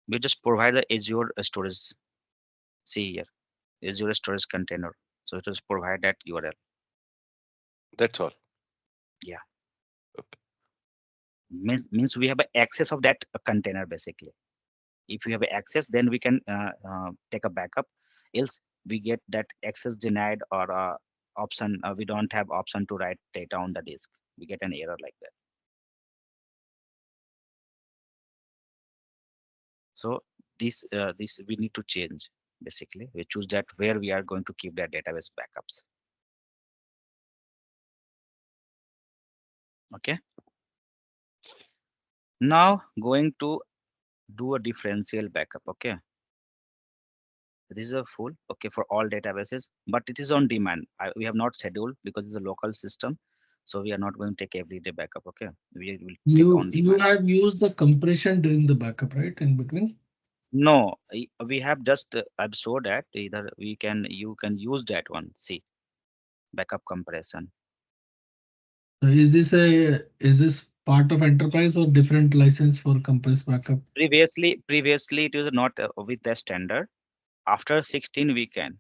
A: We just provide the Azure storage. See here, Azure storage container. So it just provide that URL.
C: That's all.
A: Yeah,
C: Okay.
A: means we have a access of that container basically. If we have access, then we can take a backup. Else we get that access denied, or option we don't have option to write data on the disk. We get an error like that. So this we need to change basically. We choose that where we are going to keep that database backups. Okay. Now going to do a differential backup. Okay. This is a full okay for all databases, but it is on demand. We have not scheduled because it's a local system, so we are not going to take everyday backup. Okay, we will take on
B: You
A: demand.
B: have used the compression during the backup, right? In between.
A: No, we have just absorbed that either we can you can use that one. See, backup compression.
B: So is this part of enterprise or different license for compressed backup?
A: Previously it was not with the standard. After 16 we can.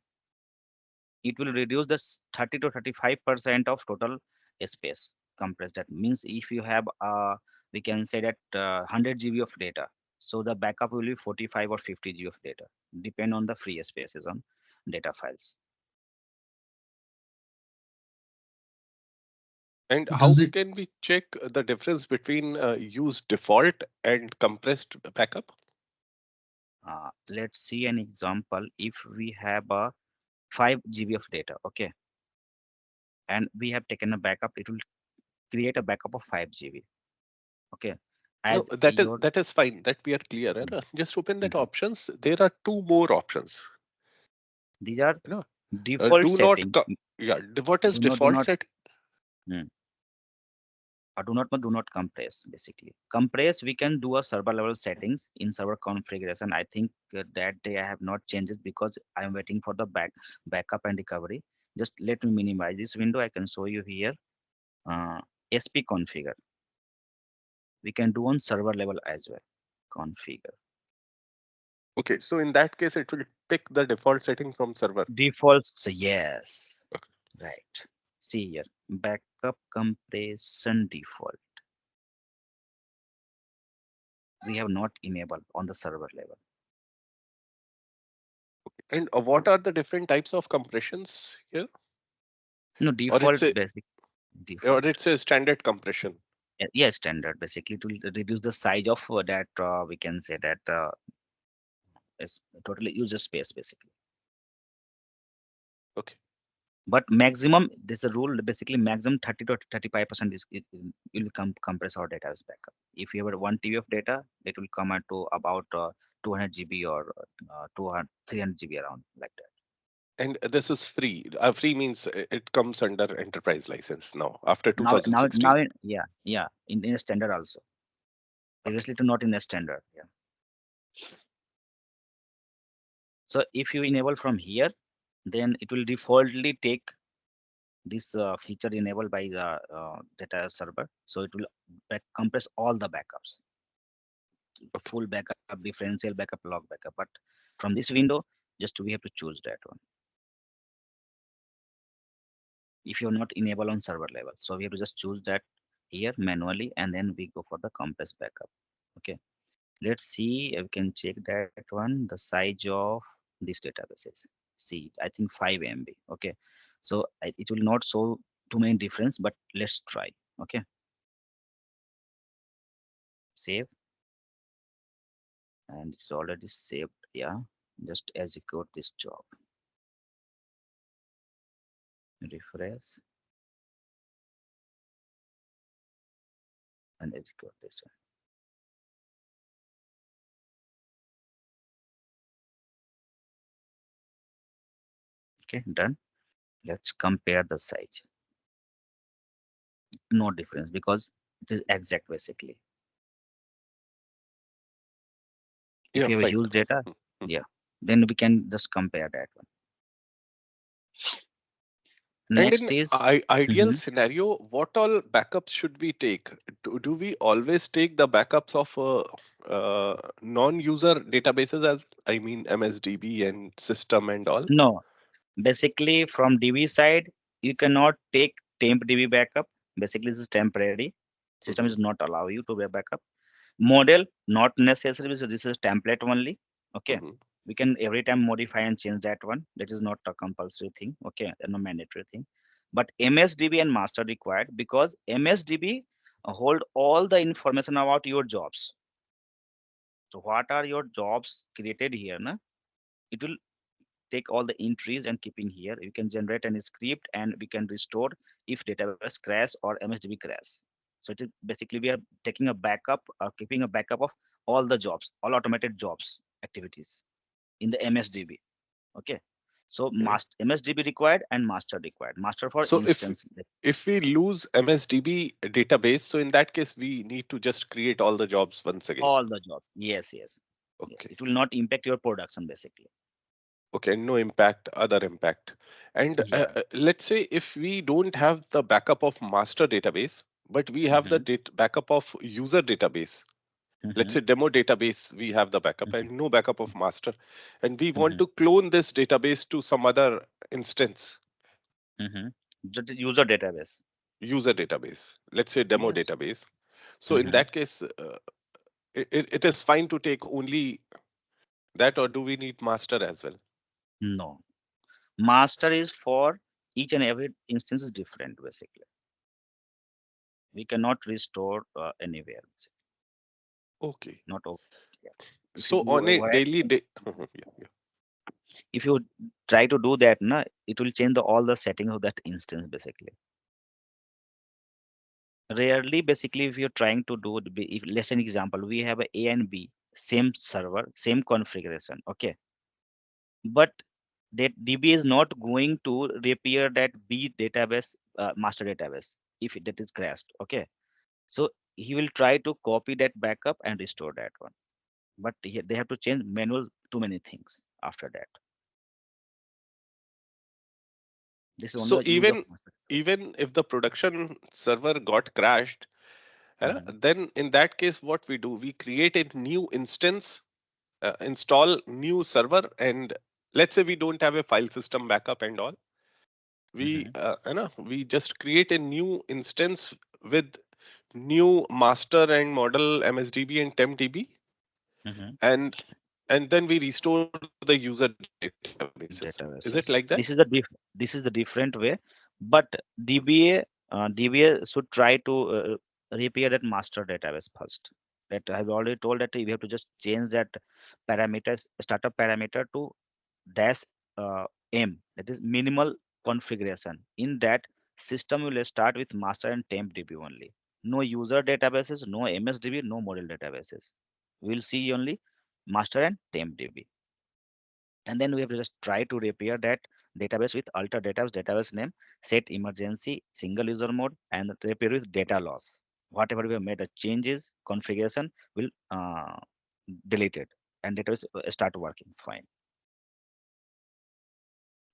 A: It will reduce the 30 to 35% of total space compressed. That means if you have we can say that 100 GB of data, so the backup will be 45 or 50 GB of data, depend on the free spaces on data files.
C: And how
B: Does it?
C: can we check the difference between use default and compressed backup?
A: Let's see an example. If we have a 5 GB of data, okay, and we have taken a backup, it will create a backup of 5 GB. Okay,
C: No,
A: as
C: that is
A: your
C: that is fine. That we are clear.
A: mm,
C: Just open that
A: mhm.
C: options. There are two more options.
A: These are
C: You know,
A: default
C: do not.
A: setting.
C: Yeah, what is
A: Do
C: default
A: not
C: set?
A: mm, do not compress basically. Compress we can do a server level settings in server configuration. I think that day I have not changed it because I am waiting for the backup and recovery. Just let me minimize this window. I can show you here. uh, SP configure we can do on server level as well. Configure
C: Okay, so in that case, it will pick the default setting from server.
A: defaults, yes, right. See here, backup compression default we have not enabled on the server level.
C: And what are the different types of compressions here?
A: No,
C: Or
A: default
C: it's a
A: basic
C: or
A: default.
C: it's a standard compression.
A: Yeah, standard basically to reduce the size of that we can say that is totally user space basically.
C: Okay.
A: But maximum, there's a rule basically maximum 30 to 35% is it will compress our data as backup. If you have 1 TB of data, it will come at to about 200 GB or 200 300 GB around like that.
C: And this is free. Free means it comes under enterprise license now after
A: Now
C: 2016.
A: yeah in a standard also. Previously to not in a standard. Yeah. So if you enable from here, then it will defaultly take this feature enabled by the data server. So it will compress all the backups,
C: Okay.
A: full backup, differential backup, log backup. But from this window, just we have to choose that one. If you're not enabled on server level, so we have to just choose that here manually, and then we go for the compress backup. Okay, let's see if we can check that one. The size of these databases. See, I think 5 MB. Okay, so it will not show too many difference, but let's try. Okay, save, and it's already saved. Yeah, just execute this job, refresh, and execute this one. Okay, done. Let's compare the size. No difference because it is exact basically. If
C: Yeah,
A: you have a
C: fine.
A: huge data,
C: Hmm, hmm.
A: yeah, then we can just compare that one.
C: And
A: Next
C: in
A: is
C: ideal
A: mhm.
C: scenario, what all backups should we take? Do we always take the backups of non-user databases as I mean MSDB and system and all?
A: No, basically from DB side, you cannot take temp DB backup. Basically, this is temporary. System
C: Hmm.
A: is not allow you to be a backup. Model not necessary, so this is template only. Okay,
C: Hmm.
A: we can every time modify and change that one. That is not a compulsory thing. Okay, no mandatory thing. But MSDB and master required, because MSDB hold all the information about your jobs. So what are your jobs created here? Na? It will take all the entries and keeping here. You can generate any script and we can restore if database crash or MSDB crash. So it is basically we are taking a backup, keeping a backup of all the jobs, all automated jobs activities in the MSDB. Okay. So
C: Okay.
A: MSDB required and master required. Master for
C: So
A: instance,
C: if we lose MSDB database, so in that case we need to just create all the jobs once again.
A: all the jobs. Yes, yes, yes.
C: Okay.
A: It will not impact your production basically.
C: Okay, no impact, other impact. And
A: Yeah.
C: let's say if we don't have the backup of master database, but we have the
A: Mm-hmm,
C: backup of user database. Let's
A: mm-hmm,
C: say demo database, we have the backup and no backup of master. And we want
A: mm-hmm,
C: to clone this database to some other instance,
A: mm-hmm. The user database.
C: user database, let's say demo
A: Yes.
C: database. So in
A: Mm-hmm.
C: that case, it is fine to take only that, or do we need master as well?
A: No. Master is for each and every instance is different basically. We cannot restore anywhere. Basically.
C: Okay.
A: Not over. Yeah. If you
C: So
A: do
C: on a
A: where
C: daily day, yeah, yeah.
A: if you try to do that, na, it will change all the settings of that instance basically. Rarely, basically, if you're trying to do, if let's say an example, we have a and B, same server, same configuration, okay, but that DB is not going to repair that B database, master database, if that is crashed, okay. So he will try to copy that backup and restore that one, but they have to change manual too many things after that. This is only
C: So
A: the use of master database.
C: even if the production server got crashed,
A: Mhm,
C: then in that case, what we do, we create a new instance, install new server, and let's say we don't have a file system backup and all.
A: mhm,
C: We just create a new instance with new master and model MSDB and tempdb,
A: mhm.
C: and then we restore the user databases. Is it like that?
A: Databases. This is the different way, but DBA DBA should try to repair that master database first. That I've already told that we have to just change that parameters startup parameter to dash m, that is minimal configuration. In that system will start with master and temp DB only. No user databases, no MSDB, no model databases. We'll see only master and temp DB, and then we have to just try to repair that database with alter database name, set emergency single user mode, and repair with data loss. Whatever we have made a changes configuration will delete it, and database start working fine.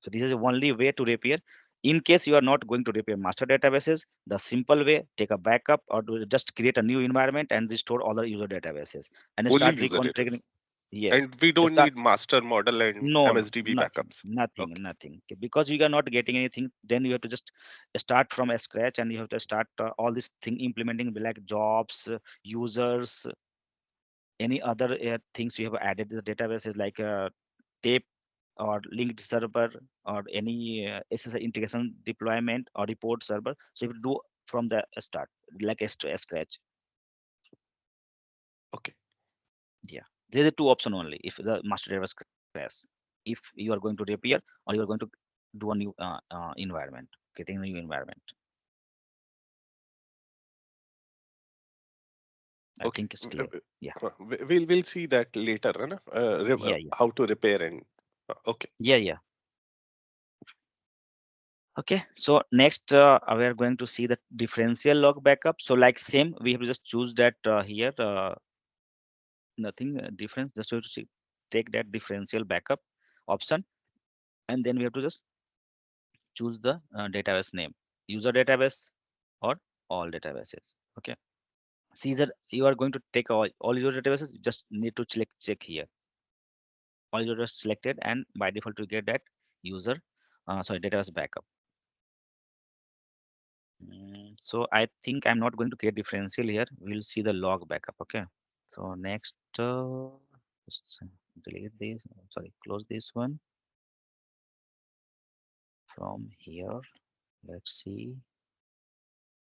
A: So this is the only way to repair. In case you are not going to repair master databases, the simple way, take a backup or just create a new environment and restore all the user databases and
C: Only
A: start
C: user data.
A: reconfiguring. Yes,
C: And we don't
A: start.
C: need master model and
A: No, no,
C: MSDB
A: nothing,
C: backups.
A: nothing,
C: Okay.
A: nothing. Okay, because you are not getting anything, then you have to just start from a scratch and you have to start all this thing implementing like jobs, users, any other things you have added to the databases like tape or linked server or any SSI integration deployment or report server. So you have to do from the start, like a scratch.
C: Okay.
A: Yeah, there's a two option only if the master database crash. If you are going to repair or you are going to do a new environment, getting a new environment. I
C: Okay.
A: think it's clear. Yeah,
C: We'll see that later, है ना?
A: yeah, yeah,
C: How to repair and okay.
A: yeah, yeah. Okay, so next we are going to see the differential log backup. So like same, we have to just choose that here. Nothing difference. Just have to take that differential backup option, and then we have to just choose the database name, user database or all databases. Okay. See that you are going to take all your databases, you just need to check here. All your are selected and by default you get that user sorry database backup. So I think I'm not going to create differential here. We'll see the log backup. Okay. So next, just delete this. Sorry, close this one. From here, let's see,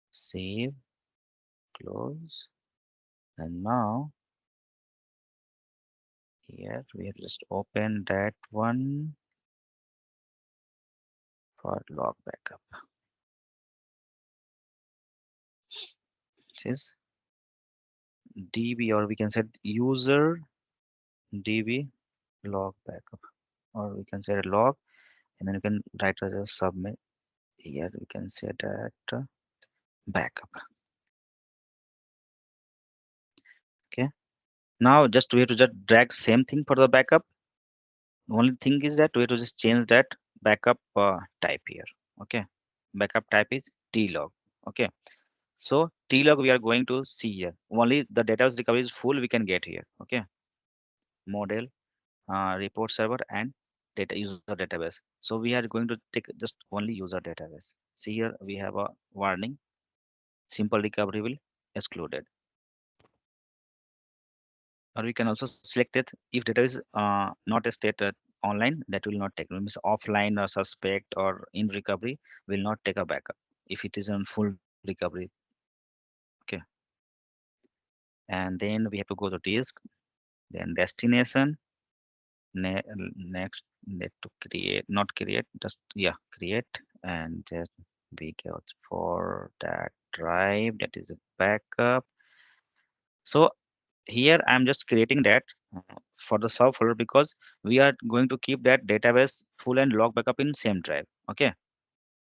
A: save, close, and now here we have just open that one for log backup. It is DB, or we can set user DB log backup, or we can set a log, and then you can write as a submit. Here we can set that backup. Okay. Now just we have to just drag same thing for the backup. The only thing is that we have to just change that backup type here. Okay. Backup type is tlog. Okay. So tlog we are going to see here. Only the database recovery is full we can get here. Okay. Model, report server, and data user database. So we are going to take just only user database. See here we have a warning. Simple recovery will excluded. Or we can also select it if data is not a state online, that will not take. It means offline or suspect or in recovery will not take a backup if it is on full recovery. Okay. And then we have to go to disk, then destination. Next, need to create, not create, just yeah, create, and just we go for that drive, that is a backup. So here I'm just creating that for the subfolder because we are going to keep that database full and log backup in same drive. Okay.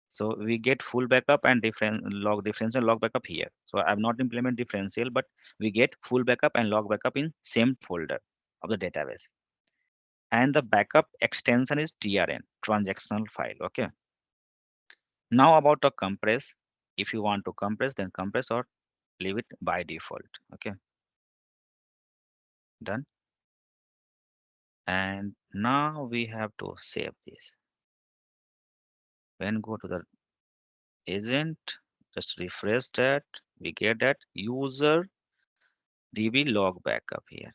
A: So we get full backup and different log differential log backup here. So I've not implement differential, but we get full backup and log backup in same folder of the database. And the backup extension is TRN, transactional file. Okay. Now about the compress. If you want to compress, then compress or leave it by default. Okay. Done. And now we have to save this. When go to the agent, just refresh that, we get that user DB log backup here.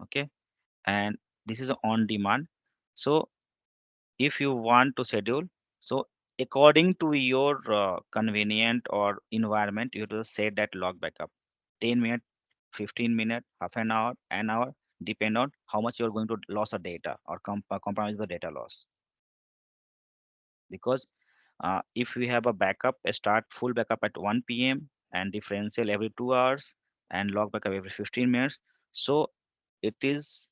A: Okay. And this is on demand. So if you want to schedule, so according to your convenient or environment, you have to set that log backup 10 minutes, 15 minutes, half an hour, depend on how much you're going to lose a data or compromise the data loss. Because if we have a backup, a start full backup at 1 p.m. and differential every 2 hours and log backup every 15 minutes, so it is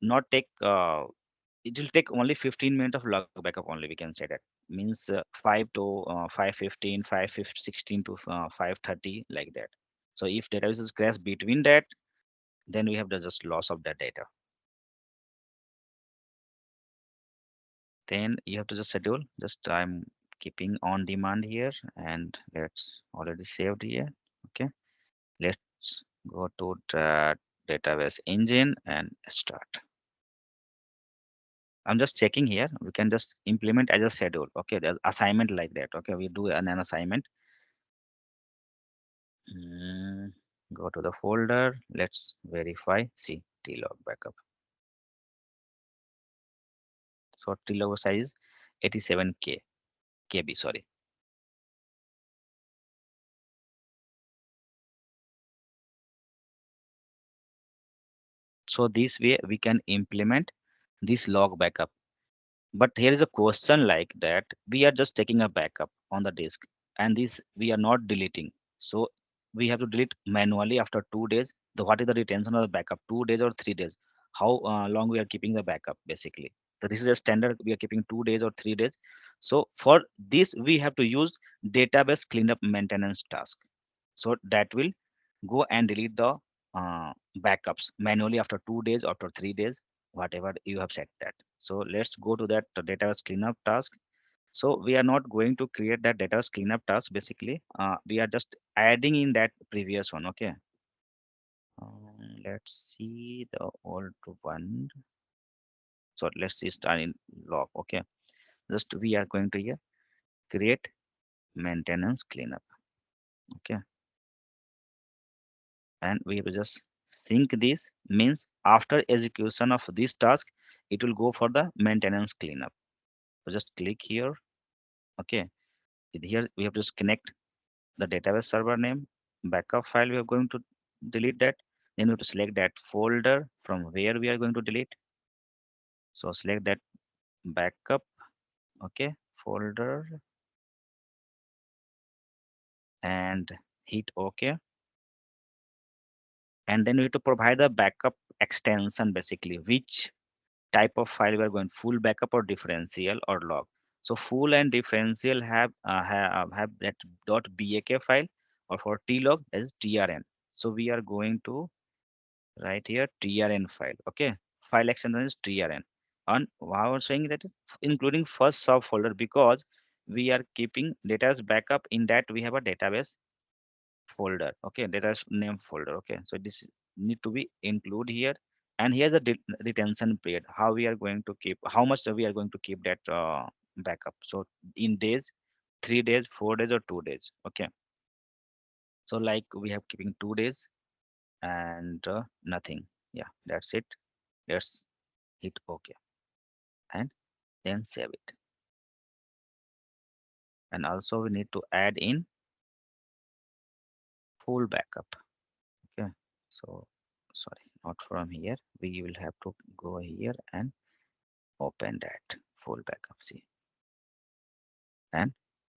A: not take it will take only 15 minutes of log backup only, we can say that. Means 5 to 5:15, 5:16 to 5:30, like that. So if database is crashed between that, then we have the just loss of that data. Then you have to just schedule. Just I'm keeping on demand here, and let's already saved here. Okay, let's go to the database engine and start. I'm just checking here. We can just implement as a schedule. Okay, there's assignment like that. Okay, we do an assignment. Mm, go to the folder. Let's verify. See tlog backup. So tlog size 87K KB. Sorry. So this way we can implement this log backup. But here is a question like that. We are just taking a backup on the disk, and this we are not deleting. So we have to delete manually after 2 days. What is the retention of the backup? 2 days or 3 days? How long we are keeping the backup basically? So this is a standard. We are keeping 2 days or 3 days. So for this we have to use database cleanup maintenance task. So that will go and delete the backups manually after 2 days, after 3 days, whatever you have set that. So let's go to that database cleanup task. So we are not going to create that database cleanup task basically. We are just adding in that previous one. Okay. Let's see the old one. So let's see start in log. Okay. Just we are going to here create maintenance cleanup. Okay, and we have to just sync this, means after execution of this task, it will go for the maintenance cleanup. So just click here. Okay, here we have to just connect the database server name, backup file we are going to delete that. Then we have to select that folder from where we are going to delete. So select that backup, okay, folder, and hit OK. And then we have to provide the backup extension, basically which type of file we are going, full backup or differential or log. So full and differential have that .bak file, or for tlog as trn. So we are going to write here trn file. Okay, file extension is trn. And why I was saying that is including first subfolder, because we are keeping data's backup, in that we have a database folder. Okay, data name folder. Okay, so this need to be include here. And here's the retention period, how we are going to keep, how much we are going to keep that backup. So in days, 3 days, 4 days, or 2 days. Okay, so like we have keeping 2 days, and nothing. Yeah, that's it. Let's hit OK, and then save it. And also we need to add in full backup. Okay, so sorry, not from here, we will have to go here and open that full backup. See, and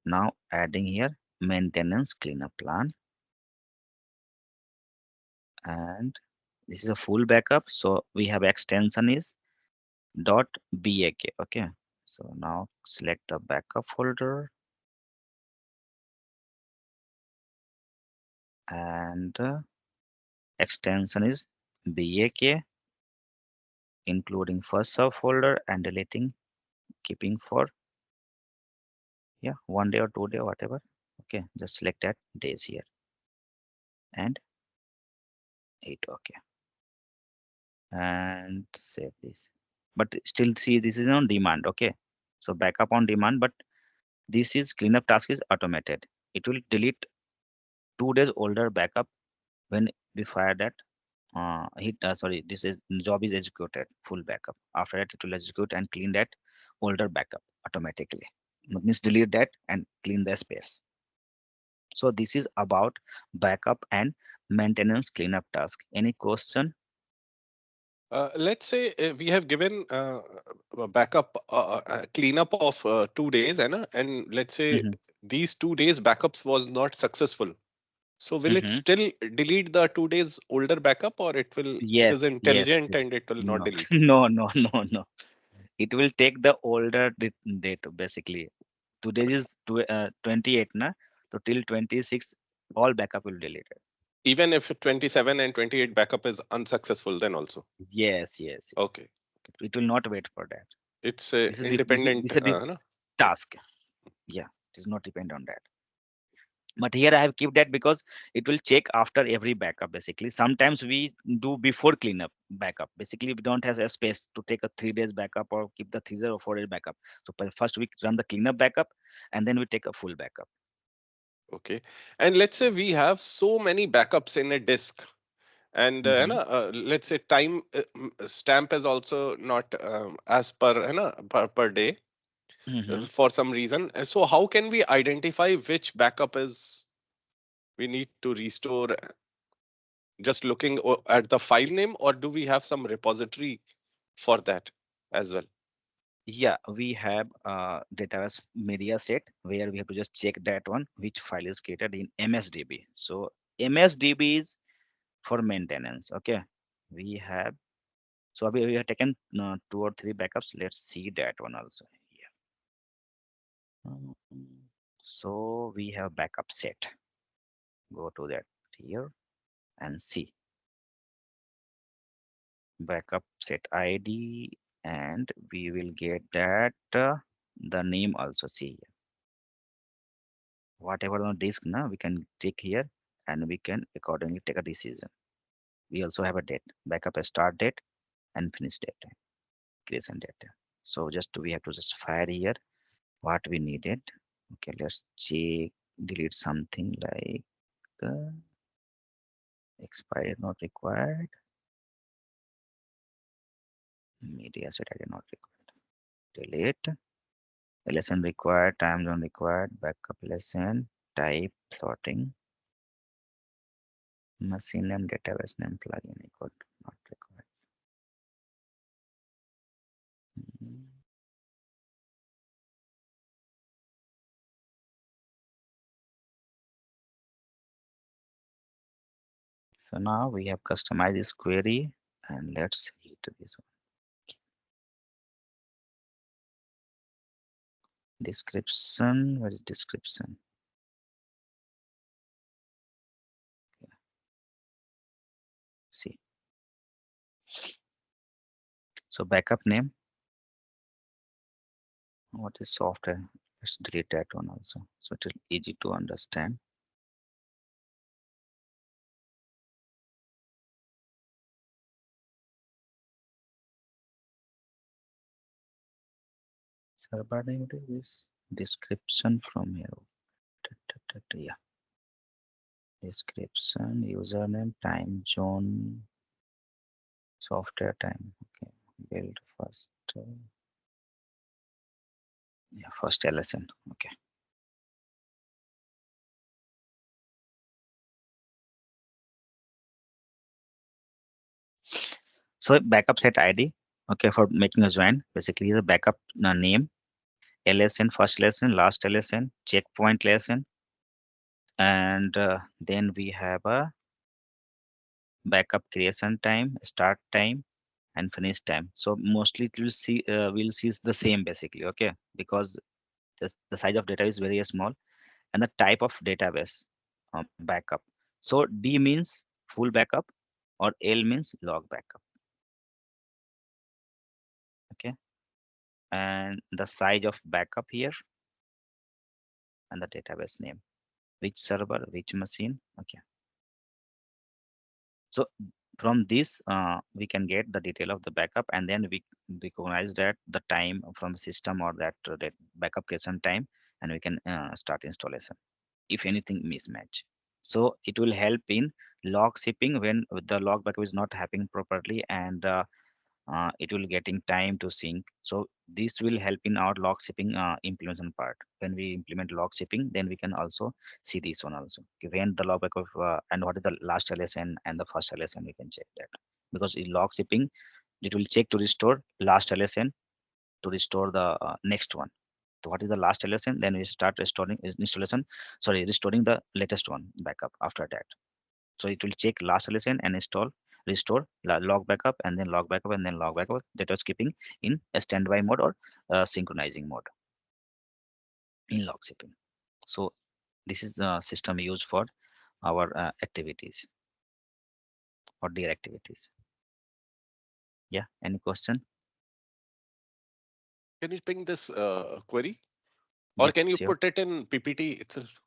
A: now adding here maintenance cleanup plan, and this is a full backup, so we have extension is .bak. Okay, so now select the backup folder, and extension is bak, including first subfolder, and deleting, keeping for, yeah, 1 day or 2 day, whatever. Okay, just select that days here and hit OK, and save this. But still see, this is on demand. Okay, so backup on demand, but this is cleanup task is automated. It will delete 2 days older backup when we fire that hit sorry, this is job is executed full backup. After that, it will execute and clean that older backup automatically. Means delete that and clean the space. So this is about backup and maintenance cleanup task. Any question?
C: Let's say we have given a backup cleanup of 2 days, and let's say
A: Hmm.
C: these 2 days backups was not successful. So will it
A: Hmm.
C: still delete the 2 days older backup, or it is
A: Yes, yes.
C: intelligent and it will not
A: No,
C: delete?
A: no, no, no, no. It will take the older date basically. Today is 28, na? So till 26, all backup will delete it.
C: Even if 27 and 28 backup is unsuccessful, then also.
A: Yes, yes.
C: Okay.
A: It will not wait for that.
C: It's a
A: This is
C: independent.
A: this is the
C: No?
A: task. Yeah, it does not depend on that. But here I have kept that because it will check after every backup. Basically, sometimes we do before cleanup backup. Basically, we don't have a space to take a 3 days backup or keep the 3 days or 4 days backup. So first we run the cleanup backup, and then we take a full backup.
C: Okay. And let's say we have so many backups in a disk, and
A: Mm-hmm.
C: let's say time stamp is also not as per per day
A: Mm-hmm.
C: for some reason. So how can we identify which backup is we need to restore, just looking at the file name, or do we have some repository for that as well?
A: Yeah, we have database media set where we have to just check that one which file is created in MSDB. So MSDB is for maintenance. Okay, we have, so we have taken 2 or 3 backups. Let's see that one also here. Um, So we have backup set. Go to that here and see backup set ID, and we will get that the name also. See here, whatever on disk now we can take here, and we can accordingly take a decision. We also have a date, backup a start date and finish date, creation date. So just we have to just fire here what we needed. Okay, let's check, delete something like expired not required, media set ID not required, delete, lesson required, time zone required, backup lesson, type, sorting, machine name, database name, plugin equal to not required. Mm. So now we have customized this query and let's hit this one. Description, where is description? See, so backup name, what is software? Let's delete that one also. So it is easy to understand. Server name it is description from here. Yeah, description, username, time zone, software time. Okay, build first. Yeah, first LSN. Okay. So backup set ID. Okay, for making a join, basically the backup name, LSN, first lesson, last LSN, checkpoint lesson, and then we have a backup creation time, start time, and finish time. So mostly it will see we'll see the same basically. Okay, because the size of data is very small and the type of database backup. So D means full backup or L means log backup. Okay, and the size of backup here and the database name, which server, which machine. Okay, so from this we can get the detail of the backup and then we recognize that the time from system or that backup creation time and we can start installation if anything mismatch. So it will help in log shipping when the log backup is not happening properly and it will getting time to sync. So this will help in our log shipping implementation part. When we implement log shipping, then we can also see this one also. Okay, when the log backup and what is the last LSN and the first LSN, we can check that. Because in log shipping, it will check to restore last LSN to restore the next one. So what is the last LSN? Then we start restoring installation, sorry, restoring the latest one backup after that. So it will check last listen and install, restore, log backup, and then log backup, and then log backup. Data skipping in a standby mode or synchronizing mode in log shipping. So this is the system used for our activities or their activities. Yeah. Any question?
C: Can you ping this query,
A: Yeah.
C: or can you
A: Sure.
C: put it in PPT itself?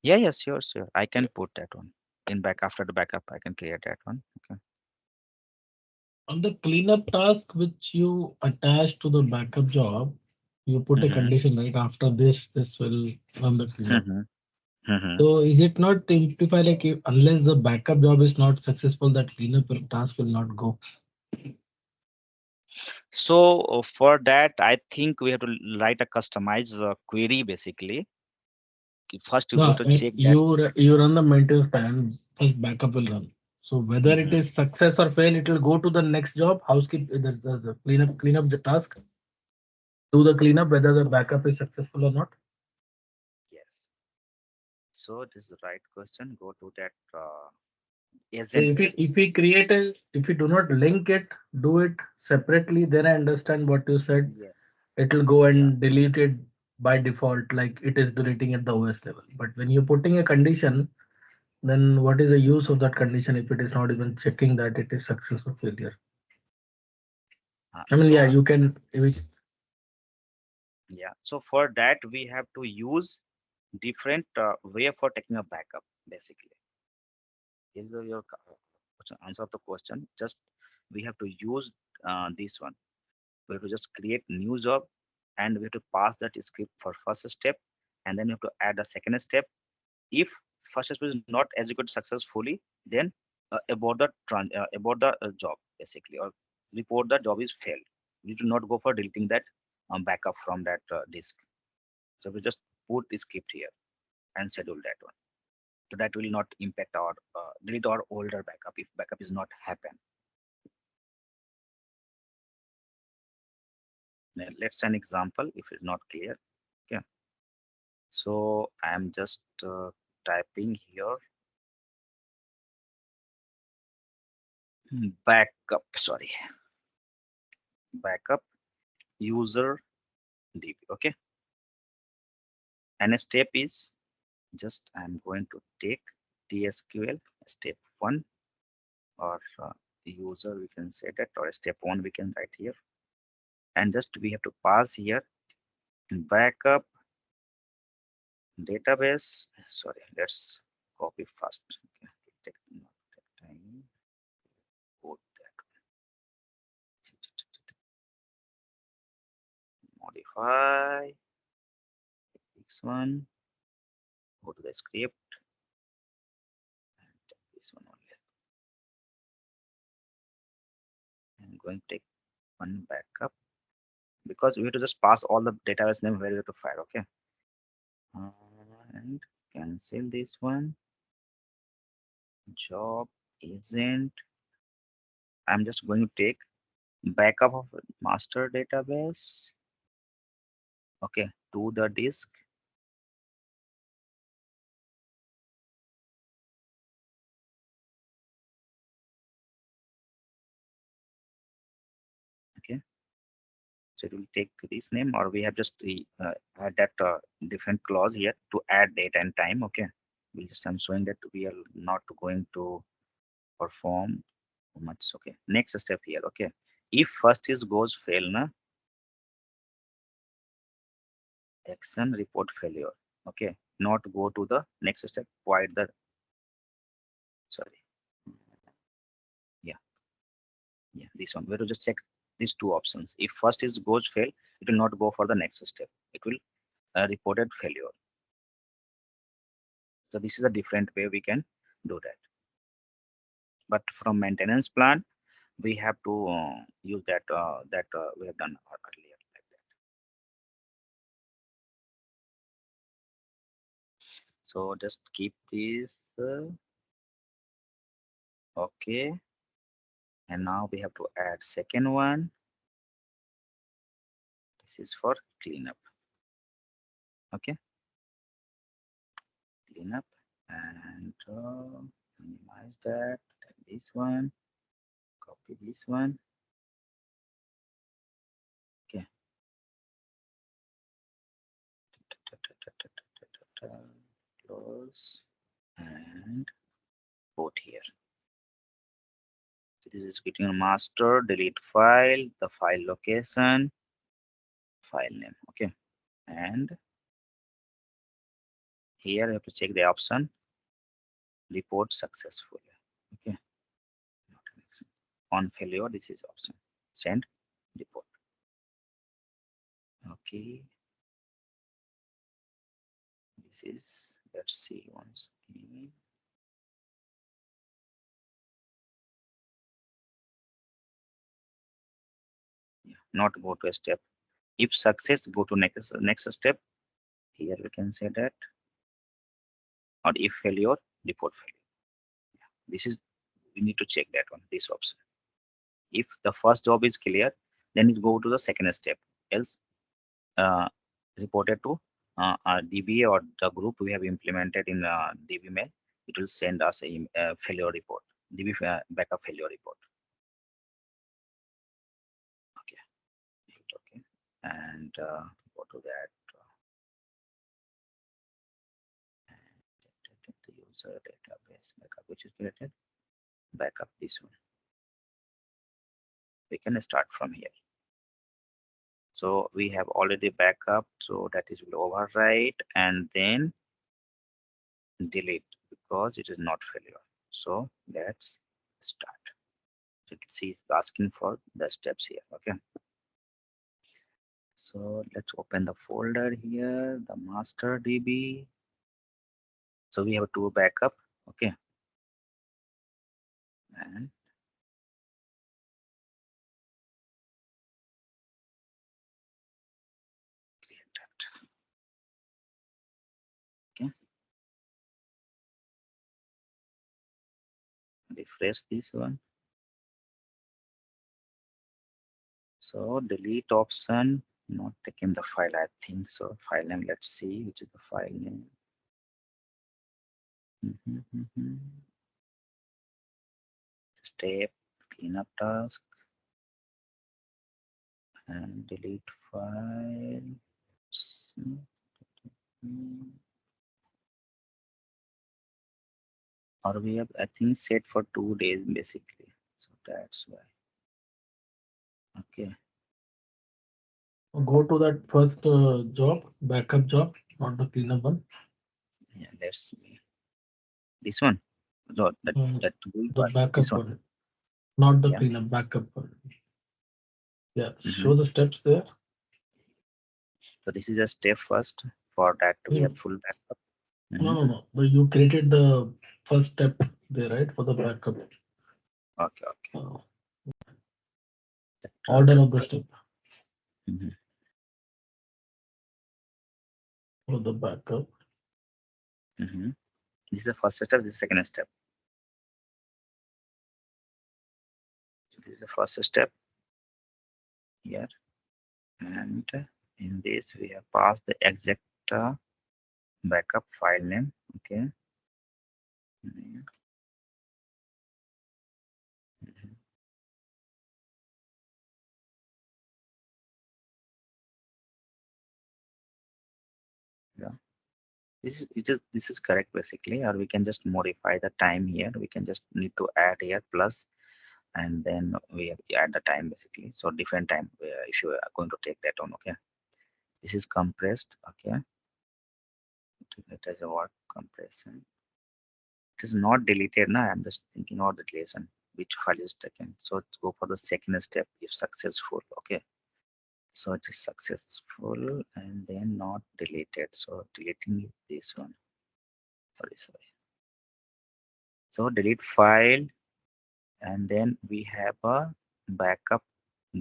A: Yeah. Yeah. Sure. Sure. I can
C: Yeah.
A: put that one in back after the backup. I can create that one. Okay.
B: On the cleanup task which you attach to the backup job, you put a
A: Mm-hmm.
B: condition right after this will run the cleanup.
A: Mm-hmm. Mm-hmm.
B: So is it not simplify like if, unless the backup job is not successful, that task will not go?
A: So for that, I think we have to write a customized query basically. First, we have
B: No,
A: to check that.
B: you run the maintenance plan, first backup will run. So whether it
A: Mhm.
B: is success or fail, it will go to the next job, housekeep, the cleanup the task, do the cleanup whether the backup is successful or not.
A: Yes. So this is the right question. Go to that
B: So
A: agent
B: if
A: basically.
B: we create a, if we do not link it, do it separately, then I understand what you said.
A: Yeah.
B: It will go
A: Yeah.
B: and delete it by default, like it is deleting at the OS level. But when you're putting a condition, then what is the use of that condition if it is not even checking that it is success or failure? I mean, yeah,
A: So
B: you can.
A: yeah. So for that we have to use different way for taking a backup basically. Here's your answer of the question. Just we have to use this one. We have to just create new job and we have to pass that script for first step and then you have to add a second step. If first step is not executed successfully, then abort the job basically, or report the job is failed. You do not go for deleting that backup from that disk. So we just put the script here and schedule that one. So that will not impact our delete our older backup if backup is not happen. Now, let's an example if it's not clear. Okay, so I'm just typing here backup, sorry, backup user db. Okay, and a step is just I'm going to take tsql step 1, or user we can say that, or step 1 we can write here, and just we have to pass here backup database. Sorry, let's copy first. Okay, take not that time. Put that, modify this one, go to the script, and take this one only. I'm going to take one backup because we have to just pass all the database name where we have to file. Okay, and cancel this one. Job isn't. I'm just going to take backup of master database. Okay, to the disk. Okay, so it will take this name, or we have just add that different clause here to add date and time. Okay, we just I'm showing that we are not going to perform much. Okay, next step here. Okay, if first is goes fail na, action report failure. Okay, not go to the next step, quite the, sorry, yeah, yeah, this one we have to just check these two options. If first is goes fail, it will not go for the next step, it will reported failure. So this is a different way we can do that, but from maintenance plan we have to use that we have done earlier like that. So just keep this okay, and now we have to add second one. This is for cleanup. Okay, cleanup, and minimize that, and this one, copy this one. Okay, close and put here. So this is between master, delete file, the file location, file name. Okay, and here you have to check the option report successful. Okay, not an option. On failure, this is option send report. Okay, this is, let's see once again. Yeah, not go to a step. If success, go to next step. Here we can say that, or if failure, report failure. Yeah, this is, we need to check that one, this option. If the first job is clear, then it go to the second step. Else, uh, reported to DBA or the group we have implemented in DB mail. It will send us a failure report, DB backup failure report. Okay, okay, and go to that. The user database backup which is created. Backup this one. We can start from here. So we have already backup, so that is will overwrite and then delete because it is not failure. So let's start. So you can see it's asking for the steps here. Okay, So let's open the folder here, the master DB. So we have two backup, okay, and create that. Okay, refresh this one. So delete option, not taking the file, I think so. File name, let's see which is the file name. Step, cleanup task, and delete file. Or we have, I think, set for 2 days basically. So that's why. Okay.
B: Go to that first job, backup job, not the cleanup one.
A: Yeah, let's see. This one. No,
B: Mm,
A: that tool
B: the
A: bar. This
B: backup
A: one.
B: one, not the
A: Yeah.
B: cleanup, backup one. Yeah,
A: hmm
B: show the steps there.
A: So this is a step first. For that we have
B: Mm,
A: full backup.
B: No,
A: hmm
B: no, no. You created the first step there, right, for the backup.
A: Okay, okay.
B: Uh,
A: Vector
B: Order of the
A: backup.
B: step
A: hmm
B: for the backup.
A: hmm This is the first step. This is the second step. So this is the first step here, and in this we have passed the exact backup file name. Okay. Mhm. Mhm. Yeah. This is correct basically, or we can just modify the time here. We can just need to add here plus, and then we have to add the time basically. So different time if you are going to take that on. Okay, this is compressed. Okay, it has a work compression. It is not deleted now. I'm just thinking about the deletion. Which file is taken? So let's go for the second step if successful. Okay, so it is successful and then not deleted. So deleting is this one. Sorry. So delete file, and then we have a backup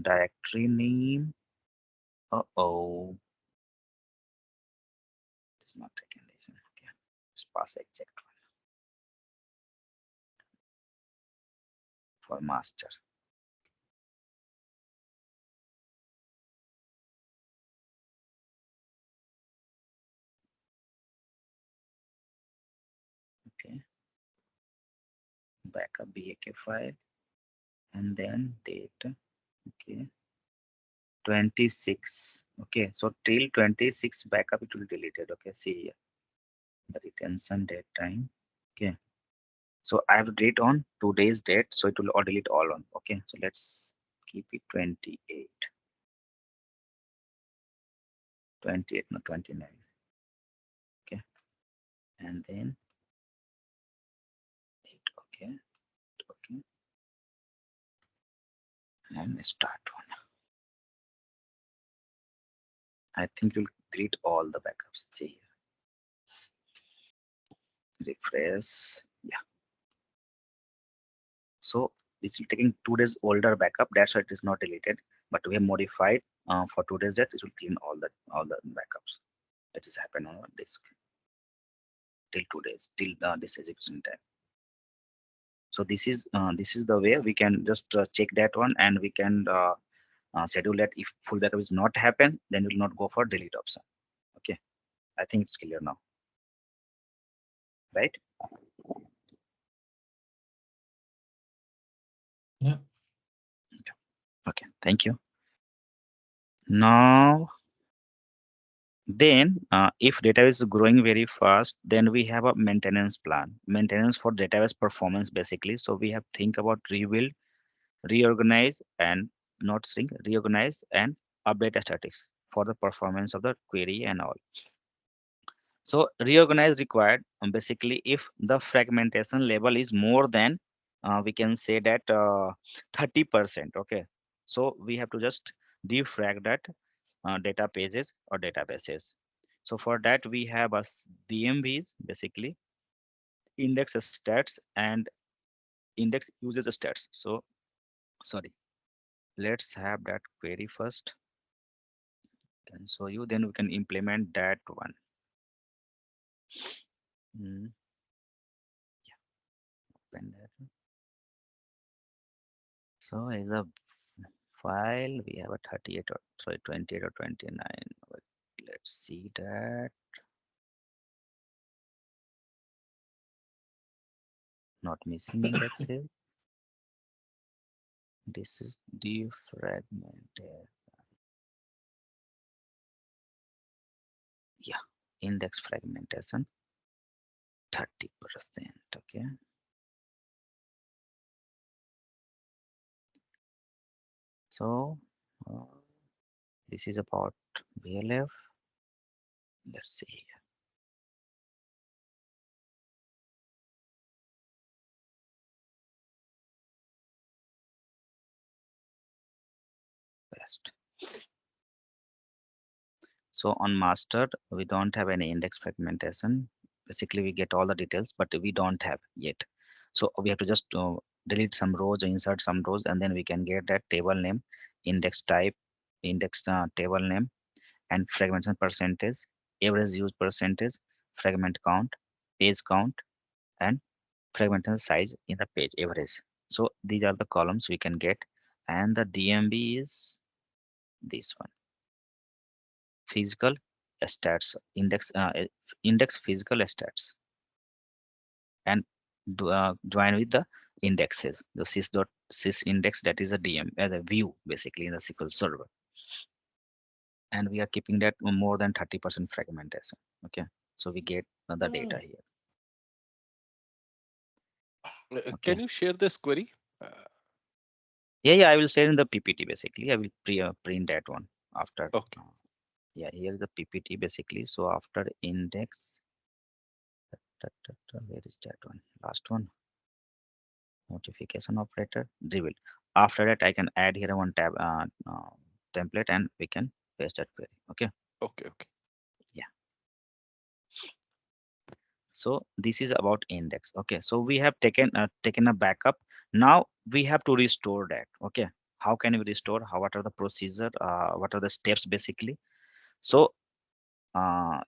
A: directory name. Oh, it's not taking this one. Okay, just pass exact one for master. Okay, backup BAK file, and then date. Okay, 26. Okay, so till 26 backup it will delete it. Okay, see here the retention date time. Okay, so I have date on today's date, so it will all delete all on. Okay, so let's keep it 28, 28, no 29. Okay, and then 8. Okay, okay, and start one. I think you'll delete all the backups. See here, refresh. Yeah, so this will taking 2 days older backup. That's why it is not deleted. But we have modified for 2 days that it will clean all the backups that is happened on our disk till 2 days till this execution time. So this is the way we can just check that one, and we can schedule that if full backup is not happen, then we'll not go for delete option. Okay, I think it's clear now, right?
B: Yeah.
A: Okay, thank you. Now, then, if database is growing very fast, then we have a maintenance plan. Maintenance for database performance, basically. So we have think about rebuild, reorganize, and not sync, reorganize and update statistics for the performance of the query and all. So reorganize required basically if the fragmentation level is more than we can say that 30%. Okay, so we have to just defrag that data pages or databases. So for that we have a DMVs, basically index stats and index uses stats. So sorry, let's have that query first. Can show you, then we can implement that one. Mm, open that. So is a file we have a 38 or sorry 28 or 29. But let's see that. Not missing indexes. This is defragmented. Yeah, index fragmentation 30%. Okay. So uh, this is about BLF. Let's see here. Best. So on master, we don't have any index fragmentation. Basically, we get all the details, but we don't have yet. So we have to just delete some rows, insert some rows, and then we can get that table name, index type, index table name, and fragmentation percentage, average use percentage, fragment count, page count, and fragmentation size in the page average. So these are the columns we can get, and the DMB is this one. Physical stats index physical stats and join with the indexes, the sys index, that is a DM as a view basically in the SQL Server, and we are keeping that more than 30% fragmentation. Okay, so we get the data
C: Mm.
A: here.
C: Can
A: Okay,
C: you share this query?
A: yeah, I will share in the PPT. Basically I will print that one after.
C: Okay.
A: uh, yeah, here is the PPT basically. So after index, where is that one, last one, notification operator reveal. After that I can add here one tab template, and we can paste that query. Okay,
C: Okay. Okay.
A: yeah. So this is about index. Okay, so we have taken a backup. Now we have to restore that. Okay, how can we restore, how, what are the procedure, what are the steps basically? So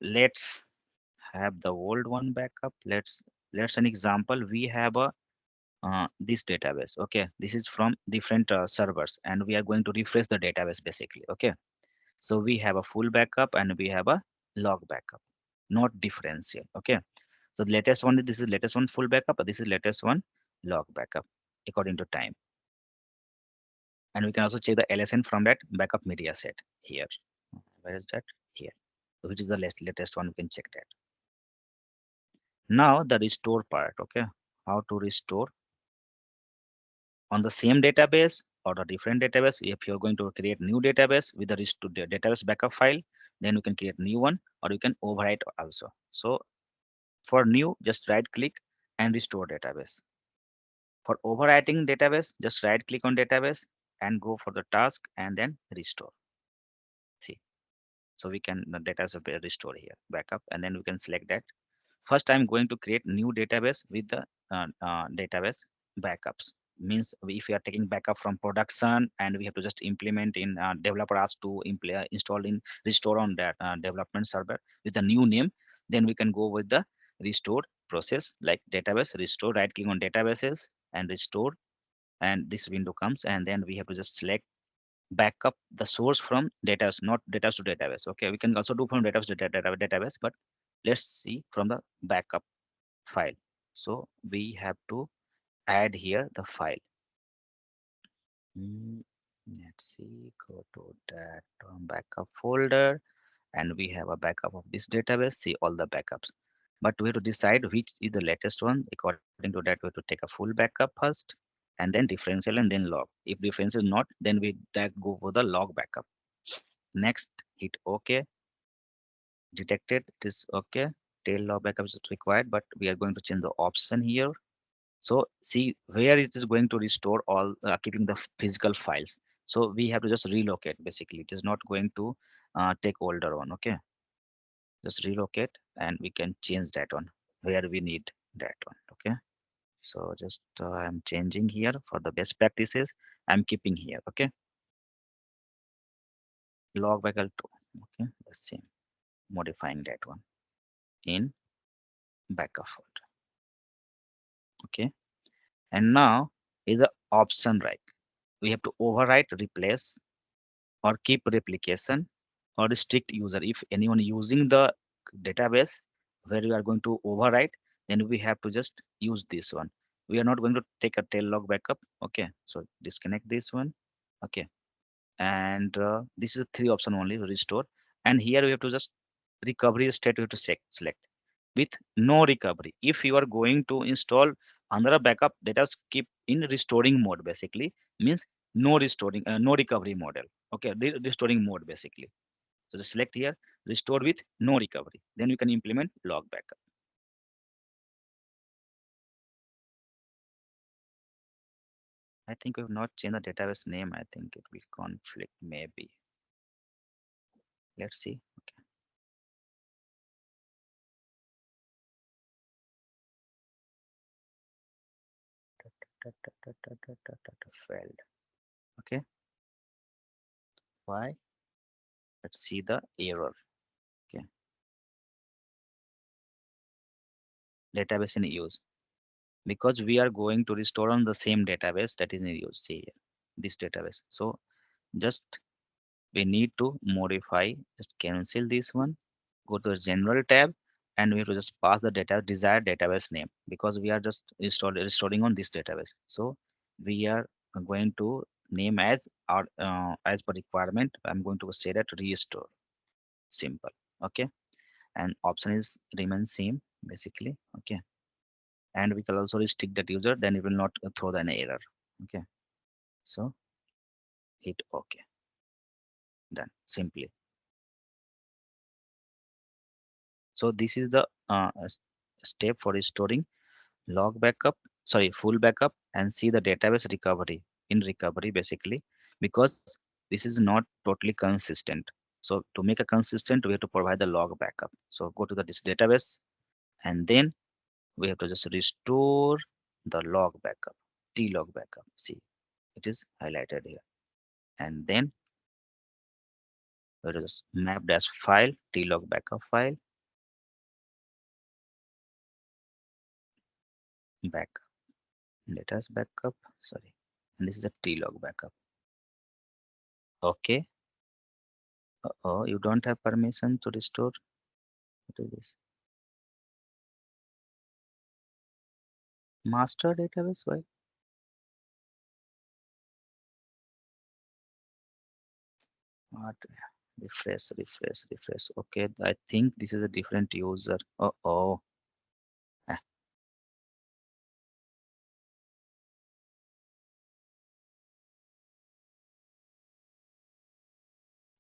A: let's have the old one backup. Let's an example, we have a this database. Okay, this is from different servers, and we are going to refresh the database basically. Okay, so we have a full backup and we have a log backup, not differential. Okay, so the latest one, this is latest one full backup, this is latest one log backup according to time. And we can also check the LSN from that backup media set here. Where is that? Here, which is the latest one, we can check that. Now the restore part. Okay, how to restore on the same database or a different database. If you're going to create new database with the database backup file, then you can create new one, or you can overwrite also. So for new, just right click and restore database. For overwriting database, just right click on database and go for the task and then restore. See, so we can the database will be restore here, backup, and then we can select that. First, I'm going to create new database with the database backups. Means if we are taking backup from production and we have to just implement in developer asked to install in restore on that development server with a new name, then we can go with the restore process like database restore, right click on databases and restore, and this window comes, and then we have to just select backup the source from database, not database to database. Okay, we can also do from database to database, but let's see from the backup file. So we have to add here the file. Mm, let's see, go to that backup folder, and we have a backup of this database. See all the backups, but we have to decide which is the latest one. According to that, we have to take a full backup first, and then differential, and then log. If difference is not, then we go for the log backup. Next, hit OK. Detected, it is okay. Tail log backup is required, but we are going to change the option here. So see where it is going to restore all keeping the physical files. So we have to just relocate basically. It is not going to take older one. Okay, just relocate and we can change that one where we need that one. Okay, so just I'm changing here for the best practices. I'm keeping here. Okay, log back to. Okay, the same, modifying that one in backup folder. Okay, and now is the option, right? We have to overwrite, replace, or keep replication, or restrict user. If anyone using the database where we are going to overwrite, then we have to just use this one. We are not going to take a tail log backup. Okay, so disconnect this one. Okay, and this is a three option only, restore. And here we have to just recovery state we have to select with no recovery. If you are going to install another backup, data keep in restoring mode basically, means no restoring, no recovery model. Okay, restoring mode basically. So just select here restore with no recovery, then you can implement log backup. I think we have not changed the database name. I think it will conflict maybe. Let's see. Okay, failed. Okay, why? Let's see the error. Okay, database in use, because we are going to restore on the same database that is in use. See here, this database. So just we need to modify, just cancel this one, go to the general tab, and we have to just pass the desired database name, because we are just restoring on this database. So we are going to name as our as per requirement. I'm going to say that restore, simple. Okay, and option is remain same basically. Okay, and we can also restrict that user, then it will not throw an error. Okay, so hit OK, done simply. So this is the step for restoring log backup, sorry, full backup, and see the database recovery in recovery basically, because this is not totally consistent. So to make a consistent, we have to provide the log backup. So go to the this database, and then we have to just restore the log backup, T log backup. See, it is highlighted here, and then we have to just map dash file, T log backup file, backup, data's backup, sorry, and this is a T log backup. Okay. Oh, you don't have permission to restore. What is this? Master database? Why? What? Refresh, refresh, refresh. Okay, I think this is a different user. Oh. Ah,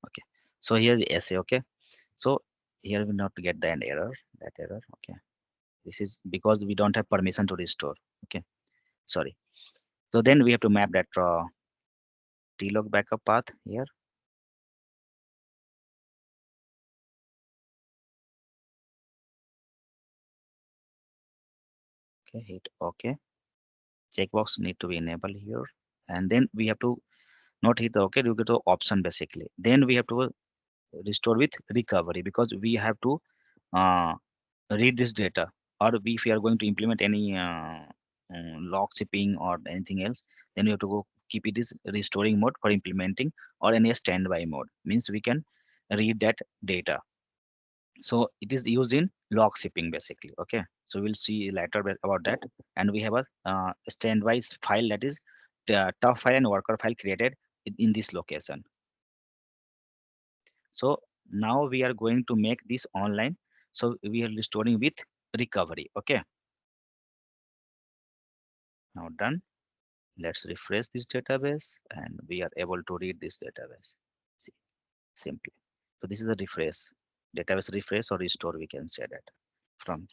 A: okay. So here's the essay. Okay. So here we not get that error. That error. Okay. This is because we don't have permission to restore. Okay. Sorry. So then we have to map that tlog backup path here. Okay. Hit OK. Checkbox need to be enabled here, and then we have to not hit the OK. You get to option basically. Then we have to restore with recovery, because we have to uh, read this data, or if we are going to implement any log shipping or anything else, then we have to go keep it is restoring mode for implementing, or any standby mode, means we can read that data. So it is used in log shipping basically. Okay, so we'll see later about that. And we have a standby file, that is the top file and worker file created in this location. So now we are going to make this online. So we are restoring with recovery. Okay, now done. Let's refresh this database, and we are able to read this database. See, simply. So this is a refresh, database refresh or restore, we can say that, from